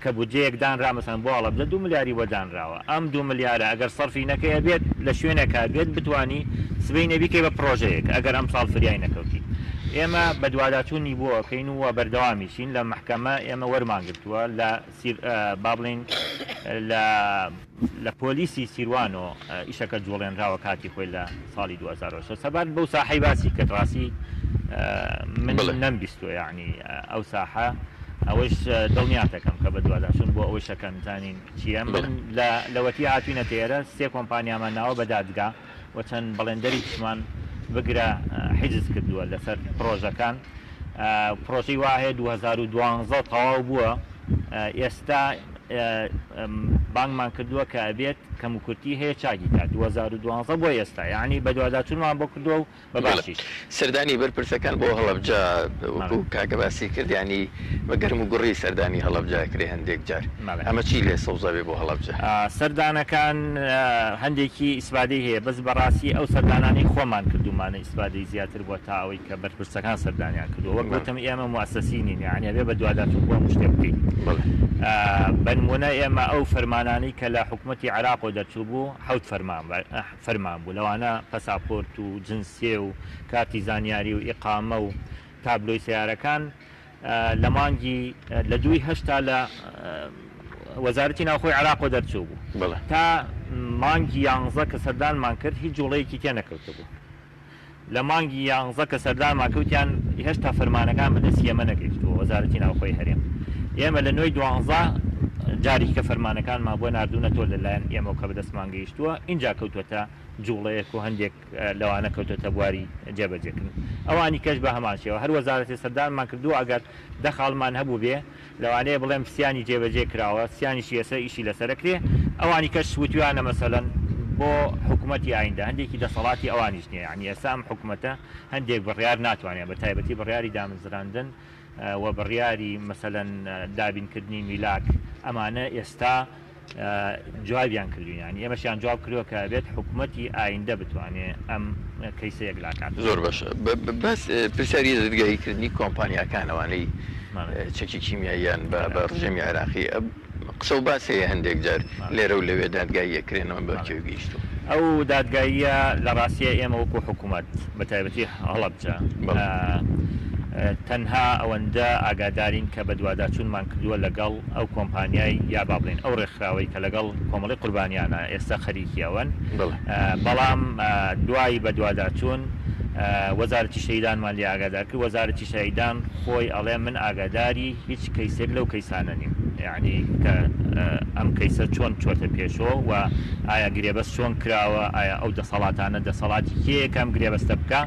کە بودجەیەک دانرا مەسەن بۆ هەڵەبجە 2 ملیاری بۆ دانراوە ئەم 2 ملیارە ئەگەر سەرفی نەکەیە بێت لە شوێنێکا بێت بتوانی سبەی نەبیکەی بە پرۆژەیەک ئەگەر ئەم ساڵ فریای نەکەوتی ئێمە بە دوواداچوونی بووە کەین وە بەردەوامیشین لە محکەمە ئێمە وەرمانگرتووە لە با بڵێن لە پۆلیسی سیروانۆ ئیشەکە جوڵێنراوە کاتی خۆی لە ساڵی 2006 سەبات بەو ساحەی باسی کە ڕاستی من نەمبیستوە یعنی ئەو ساحە ئەوەش دڵنیاتەکەم کە بە دوواداچوون بۆ ئەوەی شەکەمتانین چییە من لەوەتی هاتوینە تێرە 3 کۆمپانیامان ناوە بە دادگا و چەند بەڵێندەری پشمان بگرە حیجز کردووە لەسەر پرۆژەکان پرۆژەی وایە 2012 تەواو بووە ئێستا بانگمان کردووە کە ئەبێت کەم و کورتی هەیە چاکی تا 2012 بۆ ئێستا یعنی بە دوواداچوونمان بۆ کردووە و بە باشیش سەردانی بەرپرسەکان بۆ هەڵەبجە وەکو کاکە باسی کرد ینی بە گەرم و گوڕی سەردانی هەڵەبجە کرێ هەندێک جار ئەمە چی لێ سەوزەبێ بۆ هەڵەبجە سەردانەکان هەندێکی ئیسپادەی هەیە بەس بەڕاستی ئەو سەردانانی خۆمان کردومانە ئیسپادەی زیاتر بۆ تا ئەوەی کە بەرپرسەکان سەردانیان کردو وەک گوتم ئێمە موسسینین یعنی ئەبێ بە دوواداچوون بۆ شتێ بکەین بنمونە ئێمە ئەو فەرمانانەی کە لە حکوومەتی عێراق و دەرچوو بوو 7 فەرمان بوو لەوانە پەساپۆرت و جنسیە و کارتی زانیاری و ئیقامە و تابلۆی سیارەکان لە مانگی لە 2/8 لە وەزارەتی ناوخۆی عێراق و دەرچوو بوو تا مانگی 11 کە سەردانمان کرد هیچ جوڵەیەکی تێ نەکەوتە بوو لە مانگی 11 کە سەردانمان کەوتیان هێشتا فەرمانەکان بەدەستی ئێمە نەگەیشتووە وەزارەتی ناوخۆی هەرێم ئێمە لە 9/12 جاری کە فەرمانەکانمان بۆ نردونەتۆ لەلایەن ئێمە کە بەدەستمان گەیشتووە اینجا کەوتوەتە جوڵەیەک و هەندێک لەوانە کەوتوەتە بواری جێبەجێکردن ئەوانی کەش بە هەماشەوە هەر وەزارەتی سەردانمان کردووە ئەگەر دەخاڵمان هەبوو بێ لەوانەیە بڵێم سیانی جێبەجێ کراوە سیانیشی ئێستا ئیشی لەسەرەکرێ ئەوانی کەش وتویانە مەسەلەن بۆ حکوومەتی ئایندا هەندێکی دەسەڵاتی ئەوانیش نییە یعنی ئێستا ئەم حکوومەتە هەندێک بڕیار ناتوانێت بە تایبەتی بڕیاری دامەزراندن و بڕیاری مەسەلەن دابینکردنی میلاک ئەمانە ئێستا جوابیان کردوینانی ئێمەشیان جواب کردووە کە بێت حکوومەتی ئایندە بتوانێت ئەم کەیسەیەک لاکات زۆر باشە بەس پرسیاری دەرگاییکردنی کۆمپانیاکانەوەی چەکی کیمیاییان بە ڕژێمی عێراقی قسە و باسەیە هەندێک جار لێرە و لەوێ دادگاییەکرێنەوە بە کێو گەیشتووە ئەو دادگاییە لە ڕاستیە ئێمە وەکو حکوومەت بە تایبەتی هەڵەبجە تەنها ئەوەندە ئاگادارین کە بە دوواداچوونمان کردووە لەگەڵ ئەو کۆمپانیای یا با بڵێن ئەو ڕێکخراوەی کە لەگەڵ کۆمەڵی قوربانیانە ئێستا خەریکیەوەن بەڵام دوایی بە دوواداچوون وەزارەتی شەیدانمان لێ ئاگادار کرد وەزارەتی شەیدان خۆی ئەڵێ من ئاگاداری هیچ کەیسێک لەو کەیسانە نیم یعنی کە ئەم کەیسە چۆن چۆتە پێشەوە و ئایا گرێبەست چۆن کراوە ئایا ئەو دەسەڵاتانە دەسەڵاتی کێکەم گرێبەستە بکە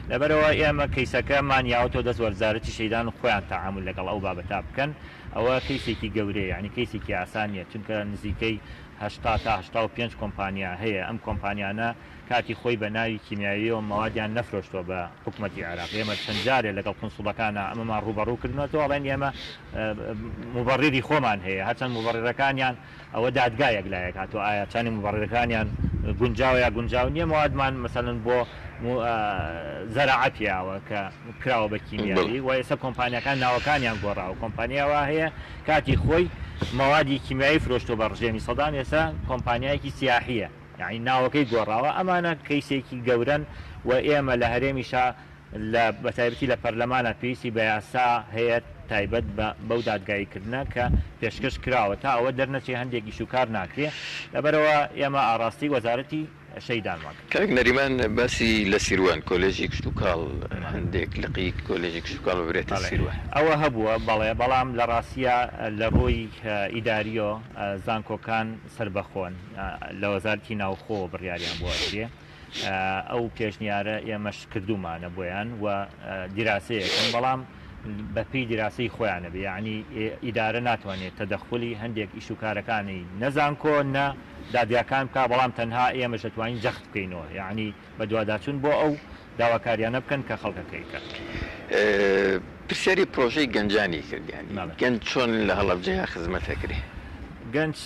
لەبەرەوە ئێمە کەیسەکەمان یاوتۆ دەست وەزارەتی شەیدان و خۆیان تەعامل لەگەڵ ئەو بابەتا بکەن ئەوە کەیسێکی گەورەیە یعنی کەیسێکی ئاسانیە چونکە نزیکەی 80 تا 85 کۆمپانیا هەیە ئەم کۆمپانیانە کاتی خۆی بە ناوی کیمیاویەوە مەوادیان نەفرۆشتۆ بە حکوومەتی عێراق ئێمە چەند جارێ لەگەڵ قونسوڵەکانە ئەمەمان ڕوبەڕوو کردنەوە ئەڵێن ئێمە مبەڕیری خۆمان هەیە هەرچەند مبەڕیرەکانیان ئەوە دادگایەک لایەک هاتووە ئایا چانی مبەڕیرەکانیان گونجاو یا گونجاو نییە موادمان مەسەڵەن بۆ زەراعە پیاوە کە کراوە بە کیمیاوی و ئێستا کۆمپانیەکان ناوەکانیان گۆڕاوە کۆمپانیاوە هەیە کاتی خۆی مەوادی کیمیایی فرۆشتۆ بە ڕژێمی سەدان ئێستا کۆمپانیایەکی سیاحیە یعنی ناوەکەی گۆڕاوە ئەمانە کەیسێکی گەورن و ئێمە لە هەرێمیشا لە بەتایبەتی لە پەرلەمانە پێویستی بە یاسا هەیە تایبەت بەو دادگاییکردنە کە پێشکەش کراوە تا ئەوە دەرنەچێ هەندێکی شوکار ناکرێ لەبەرەوە ئێمە ئاڕاستی وەزارەتی شەیدانمان کاک نەریمان باسی لە سیروان کۆلێژی کشت و کاڵ هەندێک لقی کۆلێژی کشت و کاڵ ببرێتە سیروان ئەوە هەبووە بەڵێ بەڵام لە ڕاستیە لە ڕۆی ئیداریۆ زانکۆکان سربەخۆن لە وەزارەتی ناوخۆ بڕیاریان بۆ ئەگرێ ئەو پێشنیارە ئێمەش کردومانە بۆیان و دیراسەیەکەن بەڵام بەپی دیراسی خۆیانە بێ یعنی ئیدارە ناتوانێت تەدەخلی هەندێک ئیشوکارەکانی نەزانکۆ نە دادیاکان بکە بەڵام تەنها ئێمە دەتوانین جەخت بکەینەوە یعنی بە دوواداچوون بۆ ئەو داواکاریانە بکەن کە خەڵکەکەیکە پرسیاری پرۆژەی گەنجانی کردیانی گەنج چۆن لە هەڵەبجەیە خزمەتەکرێ گەنج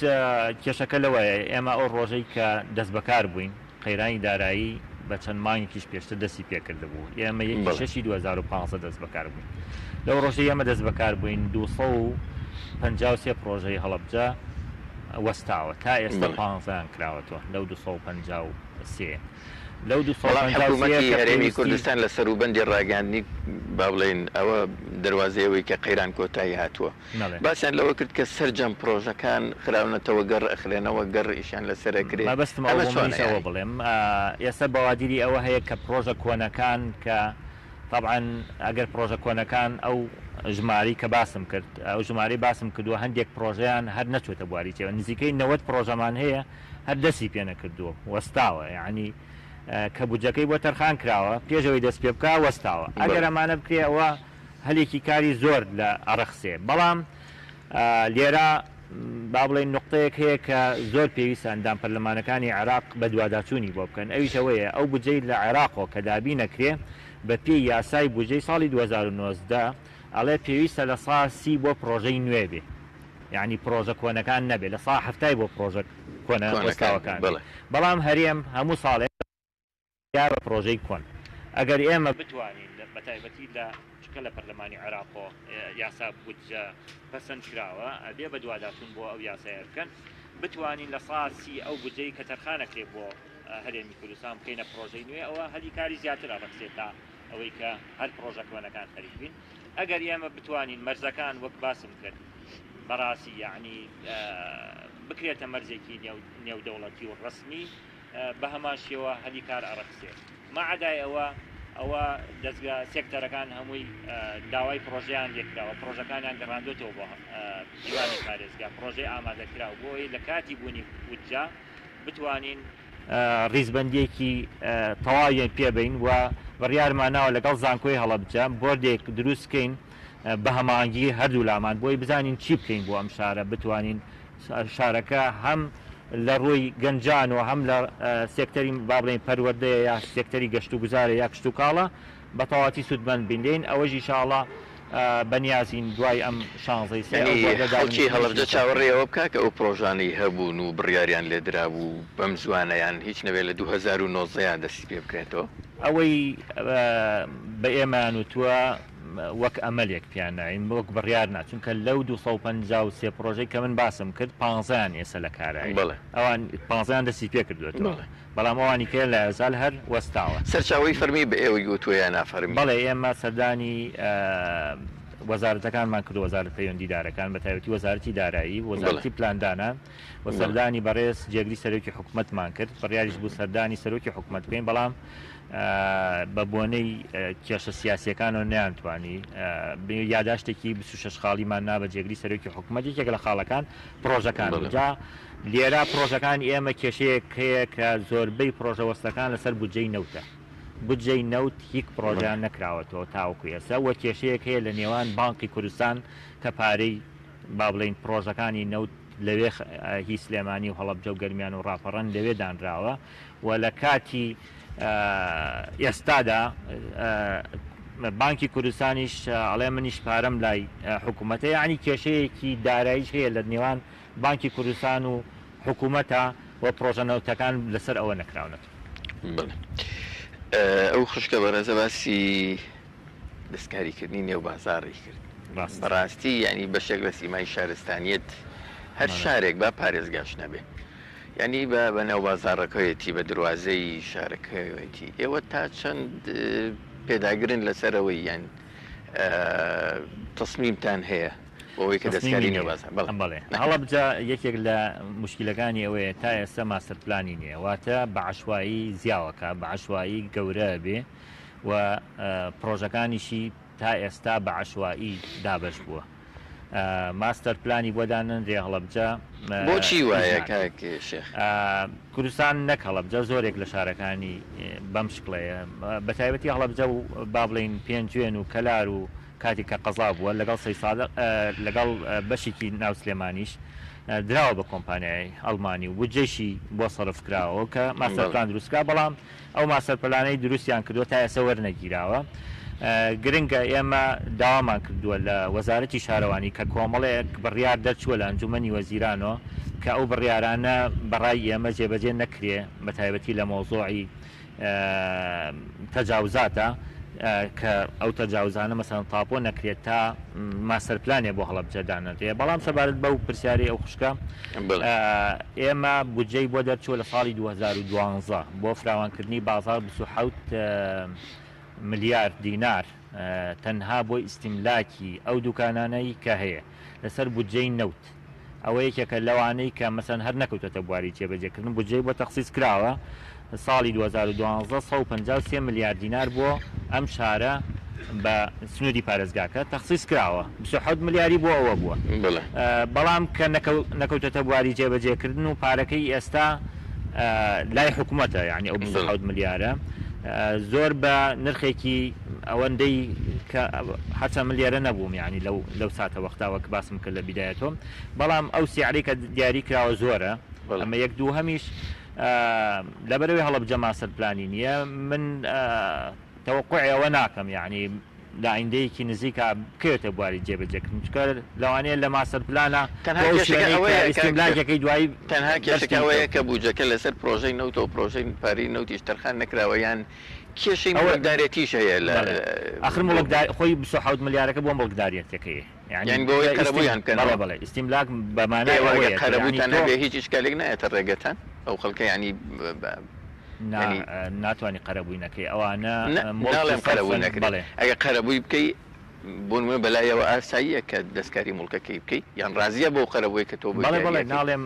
کێشەکە لەوەیە ئێمە ئەو ڕۆژەی کە دەست بەکار بووین قەیرانی دارایی بە چەند مانگێکیش پێشتر دەستی پێکرده بوو ئێمە 2015 دەست بەکار بووین لەو ڕۆژەی ئێمە دەست بەکار بووین 253 پرۆژەی هەڵەبجە وەستاوە تا ئێستا 15 کراوەتەوە لەو 253 لەو حکوومەتی هەرێمی کوردستان لە سەروبەندی ڕاگەاندنی با بڵێن ئەوە دەواازەیەوەی کە قەیران کۆتایی هاتووە باسییان لەوە کرد کە سەررجەم پرۆژەکان خراونەتەوە گەڕ ئەخرێنەوە گەڕ ئیشان لەسەرەکرێت بەستمەوە بڵێم ئێستا بەوادیری ئەوە هەیە کە پرۆژە کۆنەکان کە طبعاً ئەگەر پرۆژە کۆنەکان ئەو ژماری کە باسم کرد ئەو ژماری باسم کردووە هەندێک پرۆژیان هەر نەچێتە بواریتەوە نزیکەی 90 پرۆژەمان هەیە هەر دەستی پێ نەکردووە وەستاوە یعنی کە بودجەکەی بۆ تەرخان کراوە پێشەوەی دەست پێ بکە وەستاوە ئەگەر ئەمانە بکرێەوە هەلێکی کاری زۆر لە ئەڕەخسێ بەڵام لێرە با بڵێن نقطەیەک هەیە کە زۆر پێویستە ئەندام پەرلەمانەکانی عێراق بە دوواداچوونی بۆ بکەن ئەویشەوەیە ئەو بودجەی لە عێراقەوە کە دابی نەکرێ بە پێی یاسای بودجەی ساڵی 2019 ئەڵێ پێویستە لە سا 30 بۆ پرۆژەی نوێ بێ یعنی پرۆژە کۆنەکان نەبێ لە سا 7 بۆ پرۆژە کۆنە وەستاوەکان بەڵام هەرێم هەموو ساڵێ یا بە پرۆژەی کۆن ئەگەر ئێمە بتوانین بەتایبەتی لە چکە لە پەرلەمانی عێراقۆ یاسا بودجە پەسەند کراوە ئەبێ بە دوواداچوون بۆ ئەو یاسایە بکەن بتوانین لە ساسی ئەو بودجەی کە تەرخانەکرێ بۆ هەرێمی کوردستان بکەینە پرۆژەی نوێ ئەوە هەلی کاری زیاتر ئەڕەخسێت تا ئەوەی کە هەر پرۆژە کۆنەکان خەریک بین ئەگەر ئێمە بتوانین مەرزەکان وەک باسم کرد بەڕاستی یعنی بکرێتە مەرزێکی نێودەوڵەتی و ڕسمی بە هەمان شێوە هەلی کار ئەڕەخسێت مەعەدای ئەوە دەستگا سێکتەرەکان هەمووی داوای پرۆژیان لێکراوە پرۆژەکانیان گەڕاندۆتەوە بۆ دیوانی پارێزگا پرۆژەی ئامادەکراوە بۆی لە کاتی بوونی بودجە بتوانین ڕیزبەندێکی تەواویان پێبین و بڕیارماناوە لەگەڵ زانکۆی هەڵەبجە بۆردێک دروستکەین بە هەمانگی هەردوو لامان بۆی بزانین چی بکەین بۆ ئەم شارە بتوانین شارەکە هەم لە ڕووی گەنجان و هەم لە سێکتەری بابڵین پەروەردەیە یا سێکتەری گەشت و گوزارە یا کشت و کاڵە بە تەواتی سوودمەند بینێن ئەوەژی ئینشاءڵڵا بەنیازین دوای ئەم شانزەی خەڵکی هەڵەبجە چاوەڕێەوە بکە کە ئەو پرۆژانەی هەبوون و بڕیاریان لێدرا بوو بەم زوانەیان هیچ نەوێت لە 2019یان دەستی پێ بکرێتەوە ئەوەی بە ئێمان وتووە وەک ئەمەلێک پیانین وەک بڕیار ناچونکە لەو 253 پرۆژەی کە من باسم کرد 15یان ئێستا لە کارایی ئەوان 15یان دەستی پێ کردوێتەوە بەڵام ئەوانی کێ لە ئەزال هەر وەستاوە سەرچاوی فەرمی بە ئێوەی گوتوویان نافەرمی بەڵێ ئێمە سەردانی وەزارەتەکانمان کرد وەزارەت پەیوەندیدارەکان بە تایبەتی وەزارەتی دارایی وەزارەتی پلاندانان و سەردانی بەڕێز جێگری سەرۆکی حکوومەتمان کرد بڕیاریش بوو سەردانی سەرۆکی حکوومەت بکەین بەڵام بە بۆنەی کێشە سیاسیەکانەوە نەیانتوانی یاداشتێکی 26 خاڵیمان نابە جێگری سەرۆکی حکوومەتێک لە خاڵەکان پرۆژەکان جا لێرە پرۆژەکانی ئێمە کێشەیەک هەیە کە زۆربەی پرۆژەوەستەکان لەسەر بودجەی نەوتە بودجەی نەوت هیچ پرۆژیان نەکراوەتەوە تاوەکو ئێستا وە کێشەیەک هەیە لە نێوان بانقی کوردستان کە پارەی با بڵین پرۆژەکانی نەوت لەوێ هی سلێمانی و هەڵەبجە و گەرمیان و ڕاپەڕەن لەوێ دانراوە و لە کاتی ئێستادا بانکی کوردستانیش ئەڵێ منیش پارەم لای حکوومەتە یعنی کێشەیەکی داراییش هەیە لە نێوان بانکی کوردستان و حکوومەتە و پرۆژەنەوتەکان لەسەر ئەوە نەکراونەت. ئەو خوشکە بەڕێزە باسی دەستکاریکردنی نێو بازاڕی کرد بەڕاستی ینی بەشێک لە سیمای شارستانیت هەر شارێک با پارێزگاش نەبێ ینی بە نێو بازاڕەکەیەتی بە دروازەی شارەکەیەتی ئێوە تا چەند پێداگرن لەسەرەوەی یان تەسمیمتان هەیە بۆەوەی کە دەستکاری نێو بازار بڵێ هەڵەبجە یەکێک لە مشکلەکانی ئەوەیە تا ئێستا ماستەر پلانی نییە واتە بە عەشوایی زیاوەکە بە عەشوایی گەورە بێ و پرۆژەکانیشی تا ئێستا بە عەشوایی دابەش بووە ماستەر پلانی بۆ دانەنرێ هەڵەبجە بۆچی وایە کاک شێخ کوردستان نەک هەڵەبجە زۆرێک لە شارەکانی بەم شکڵەیە بە تایبەتی هەڵەبجە و با بڵین پێنجوێن و کەلار و کاتی کە قەزا بووە لەگەڵ لەگەڵ بەشێکی ناو سلێمانیش دراوە بە کۆمپانیای ئەڵمانی و بودجەیشی بۆ سەرف کراوە کە ماستەر پلان دروستکرا بەڵام ئەو ماستەر پلانەی دروستیان کردووە تا ئێستا وەرنەگیراوە گرنگە ئێمە داوامان کردووە لە وەزارەتی شارەوانی کە کۆمەڵەیەک بڕیار دەرچووە لە ئەنجومەنی وەزیرانەوە کە ئەو بڕیارانە بەڕای ئێمە جێبەجێ نەکرێ بە تایبەتی لە مۆزۆعی تەجاوزاتە کە ئەو تەجاوزانە مەسەڵەن تاپۆ نەکرێت تا ماستەر پلانێ بۆ هەڵەبجە دانەدرێ بەڵام سەبارەت بەو پرسیاری ئەو خوشکە ئێمە بودجەی بۆ دەرچووە لە ساڵی 2012 بۆ فراوانکردنی بازار 27 ملیار دینار تەنها بۆی ئیستیملاکی ئەو دوکانانەی کە هەیە لەسەر بودجەی نەوت ئەوە یەکێکە لەوانەی کە مەسەن هەر نەکەوتەتە بواری جێبەجێکردن بودجەی بۆ تەخسیس کراوە ساڵی 2012 153 ملیار دینار بۆ ئەم شارە بە سنووری پارێزگاکە تەخسیس کراوە 27 ملیاری بۆ ئەوە بووە بەڵام کە نەکەوتەتە بواری جێبەجێکردن و پارەکەی ئێستا لای حکوومەتە یعنی ئەو 27 ملیارە زۆر بە نرخێکی ئەوەندەی کە حچە ملیارە نەبووم ینی لەو ساتە وەختاوە کە باسم کرد لە بیدایەتۆم بەڵام ئەو سیعری کە دیاری کراوە زۆرە ئەمە یەک دوو هەمیش لەبەرەوەی هەڵەبجە ماستەر پلانی نییە من تەوەقوعی ئەوە ناکەم یعنی لە ئایندەیەکی نزیکە بکەوێتە بواری جێبەجێکردن چکە لەوانەیە لە ماستەر پلانە ئیستیملاکەکەی دوایی تەنها کێشەکەوەیە کە بوجەکە لەسەر پرۆژەی نەوت و پرۆژەی پاری نەوتیش تەرخان نەکراوە یان کێشەی مڵکدارێتیش هەیە لە ئاخر خۆی 27 ملیارەکە بۆ مڵکدارێتەکەیە یان بۆی قەرەبوویان کەنەوە بەڵێ ئیستیملاک بەمانای قەرەبووتان نەبێ هیچ ئیشکالێک نایەتە ڕێگەتان ئەو خەڵکە ینی ناتوانانی قەرەبووی نەکەی ئەوانە ناڵێم قەرەبووی نەکرێت ئەگە قەرەبووی بکەی بۆن بەلایەوە ئاساییە کە دەستکاری مڵکەکەی بکەیت یان ڕازیە بۆ قەرەبووی کە تۆ بڵێ ناڵێم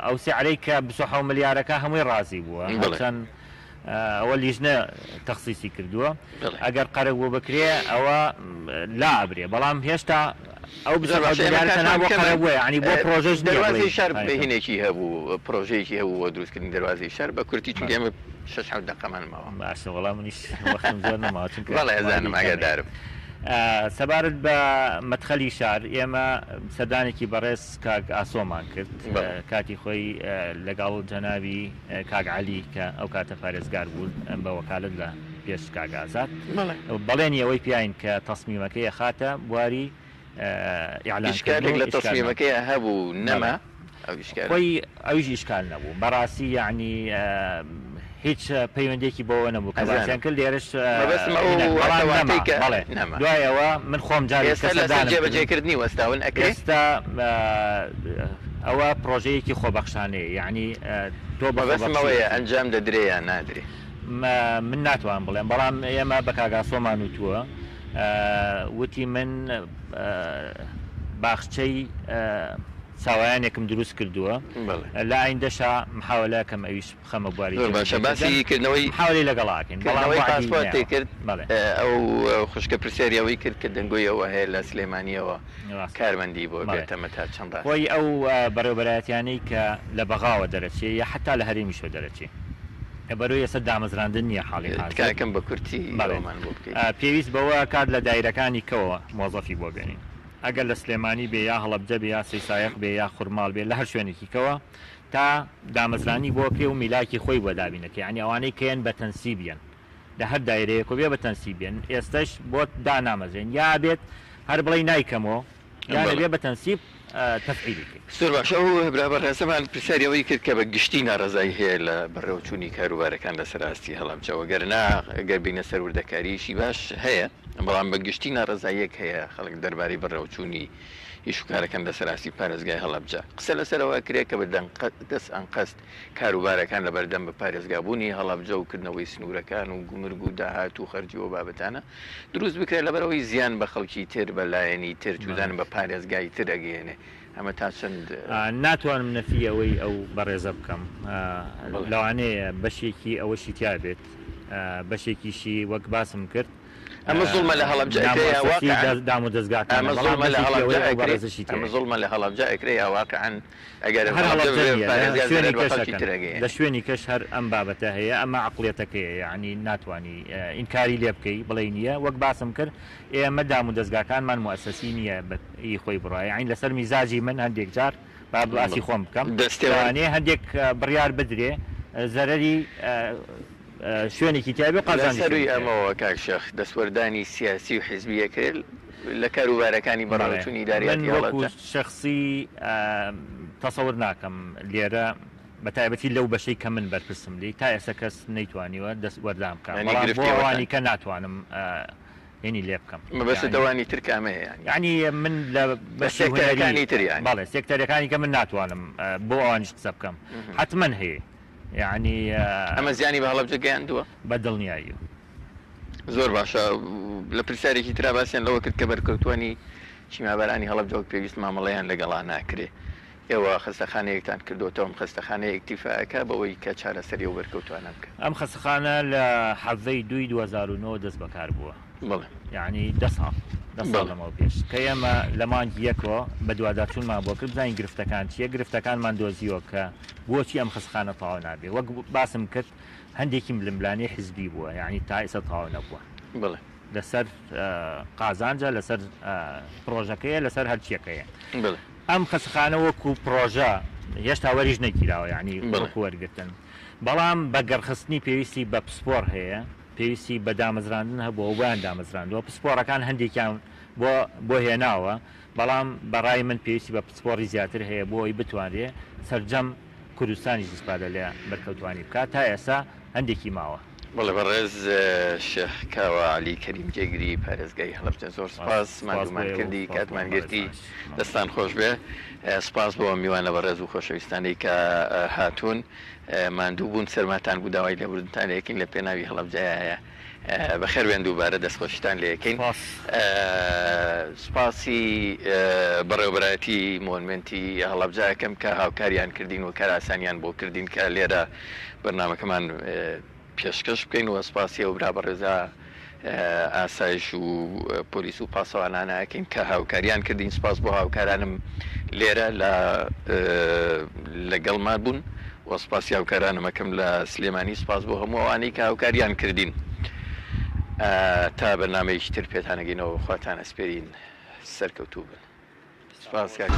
ئەو سیعرەی کە 27 ملیارەکە هەمووی ڕازی بووە چەند ئەوە لیژنە تەخسیسی کردووە ئەگەر قەرەبوو بکرێ ئەوە لا ئەبرێ بەڵام هێشتا ئەو قەرەبووە ینی بۆ پرۆژەش دەواازەی شار بهینێکی هەبوو پرۆژەیەکی هەبوو دروستکردنی دەواازەی شار بە کورتی چونکە ئێمە 6 دقەمان ماوە باشە وەڵام منیش وەختم زۆر نەماوە بەڵێ ئەزانم ئاگادارم سەبارەت بە مەدخەلی شار ئێمە سەردانێکی بەڕێز کاک ئاسۆمان کرد کاتی خۆی لەگەڵ جەنابی کاک عەلی کە ئەو کاتە پارێزگار بوون بە وەکالەت لە پێش کاک ئازاد بەڵێنی ئەوەی پیاین کە تەسمیمەکەی خاتە بواری ئیشکالێک لە تەسمیمەکەی هەبوو نەما خۆی ئەویش ئیشکال نەبوو بەڕاستی یعنی هیچ پەیوەندێکی بەوە نەبوو کە باسییان کرد لێرش دوایەوە من خۆم جێبەجێکردنی وەستاون ئێستا ئەوە پرۆژەیەکی خۆبەخشانەیە یعنی تۆ بەبەستمەوەیە ئەنجام دەدرێیان نادرێ من ناتوان بڵێم بەڵام ئێمە بە کاگاسۆمان وتووە وتی من باخچەی ساوایانێکم دروست کردووە لا ئایندەشا محاولەکەم ئەویش بخەمە بواری باشە باسیکردنەوەی حاڵی لەگەڵاکەین پاسپۆرتی کرد ئەو خوشکە پرسیاریەوەی کرد کە دەنگۆیەوە هەیە لە سلێمانیەوە کارمەندی بۆ بێتەمە تا چەند خۆی ئەو بەڕێوەبەرایەتیانەی کە لە بەغاوە دەرەچێ یا حتا لە هەرێمیشە دەرەچێ بەرۆی ئێستا دامەزراندن نییە حاڵی کاکەم بە کورتی بەڵێمان بۆ بکەیت پێویست بەوە کات لە دایرەکانی کەوە مۆزەفی بۆ بێنین ئەگەر لە سلێمانی بێ یا هەڵەبجە بێ یا سەیسایەق بێ یا خورماڵ بێ لە هەر شوێنێکی کەوە تا دامەزرانی بۆ پێ و میلاکی خۆی بۆ دابینەکە ینی ئەوانەی کەیان بە تەنسیبیان لە هەر دایرەیەک و بێ بە تەنسیبێن ئێستش بۆ دانامەزێن یا بێت هەر بڵێ نایکەمەوە یان بێ بە تەنسیب تەفعیلی سۆر باشە و برابەر هەسەمان پرسیاریەوەی کرد کە بە گشتی ناڕزایی هەیە لە بەڕێوەچوونی کاروبارەکان لە سەراستی هەڵامچەوە گەرنا ئەگەر بینە سەر وردەکاریشی باش هەیە بەڵام بە گشتی ناڕزاییەک هەیە خەڵک دەربارەی بەڕێوەچوونی ئیشوکارەکان لە سەراستی پارێزگای هەڵەبجە قسە لەسەرەوە کرێت کە دەست ئەنقەست کاروبارەکان لە بەردەم بە پارێزگابوونی هەڵەبجە و کردنەوەی سنوورەکان و گومرگ و داهات و خەرجی و بابەتانە دروست بکرێت لەبەرەوەی زیان بە خەڵکی تر بە لایەنی تر چودان بە پارێزگای تر ئەگەێنێ ئەمە تا چەند ناتوانم نەفی ئەوەی ئەو بەڕێزە بکەم لەوانەیە بەشێکی ئەوەشی تیا بێت بەشێکیشی وەک باسم کرد ئەمە زوڵمە لە هەڵەبجە دام و دەستگاکان ئەمە زوڵمە لە هەڵەبجە ئەکرێ واقعاً ئەگەر لە شوێنی کەش هەر ئەم بابەتە هەیە ئەمە عقلێتەکەیە یعنی ناتوانانی ئینکاری لێ بکەی بڵێ نییە وەک باسم کرد ئێمە دام و دەستگاکانمان موەسەسی نییە بەی خۆی بڕایە عین لەسەر میزاجی من هەندێک جار با باسی خۆم بکەم دەستێوانێ هەندێک بڕیار بدرێ زەرەری شوێنێکی تیابێ قازانسەروی ئەمەوە کاکشەخ دەسوەردانی سیاسی و حیزبیە کرد لە کاروبارەکانی بەڕێوەچوونی داریاتی هەڵەبجە شخصی تەسەور ناکەم لێرە بە تایبەتی لەو بەشەی کە من بەرپرسم لی تا ئێستا کەس نەیتوانیوە دەست وەردام بکەم بۆ ئەوانی کە ناتوانم هێنی لێ بکەم بەس دەوانی ترکامەیە ینی من لە بەشەکانی تریان بەڵێ سێکتەرەکانی کە من ناتوانم بۆ ئەوانش قسە بکەم حتمما هەیە یعنی ئەمە زیانی بە هەڵەبجە گەیاندووە بە دڵنیایی زۆر باشە لە پرسیارێکی ترا باسییان لەوە کرد کە بەرکەوتوانی چیمابەرانی هەڵەبجەوە پێویست مامەڵەیان لەگەڵا ناکرێ ئێوە خستەخانەیەکتان کردوتەوە خستەخانەیە ئەکتیفاکە بەوەی کە چارەسەری و بەرکەوتوانە بکە ئەم خستەخانە لە حەڤەی 2009 دەست بەکار بووە بڵێ یعنی دە ساڵ لەمەوە پێش کە ئێمە لە مانگی یەکەوە بە دووادارچوونمان بۆ کرد بزانین گرفتەکان چیە گرفتەکانمان دۆزیوە کە بۆچی ئەم خستەخانە تەواو نابێ وەک باسم کرد هەندێکی ململانەی حیزبی بووە یعنی تا ئێستا تەواو نەبووە بڵێ لەسەر قازانجە لەسەر پرۆژەکەیە لەسەر هەرچیەکەیە ئەم خستەخانە وەکو پرۆژە هێشتا وەریش نەگیراوە یعنی وەکو وەرگرتن بەڵام بە گەڕخستنی پێویستی بە پسپۆر هەیە پێویستی بە دامەزراندن هەبووە بۆیان دامەزراندووە پسپۆرەکان هەندێکیان بۆ هێناوە بەڵام بەڕای من پێویستی بە پسپۆری زیاتر هەیە بۆی بتوانێت سەرجەم کوردستانی استفادە لێ بەرکەوتوانی بکات تا ئێستا هەندێکی ماوە بەڵێ بەڕێز شێخ کاوە علی کەریم جێگری پارێزگای هەڵەبجە زۆر سپاس مادومان کردی کاتمانگرتی دەستان خۆش بێ سپاس بۆ میوانە بەڕێز و خۆشەویستانەی کە هاتوون ماندوو بوون سەرماتان بوو داوای لێبوردنتانەیەکین لە پێناوی هەڵەبجەیە بەخێر وێن دووبارە دەستخۆشتان لەکەین سپاسی بەڕێوەبەرایەتی مۆنمنتی هەڵەبجەکەم کە هاوکاریان کردین و کاراسانیان بۆ کردین کە لێرە بەرنامەکەمان پێشکەش بکەین و سپاسی و برا بەڕێزا ئاسایش و پۆلیس و پاسەوانانەکەین کە هاوکاریان کردین سپاس بۆ هاوکارانم لێرە لەگەڵمان بوون و سپاسی هاوکارانمەکەم لە سلێمانی سپاس بۆ هەموو ئەوانەی کە هاوکاریان کردین تا بەرنامەیەکی تر پێتانەگەینەوە خواتان ئەسپێرین سەرکەوتوو بن سپاس کاک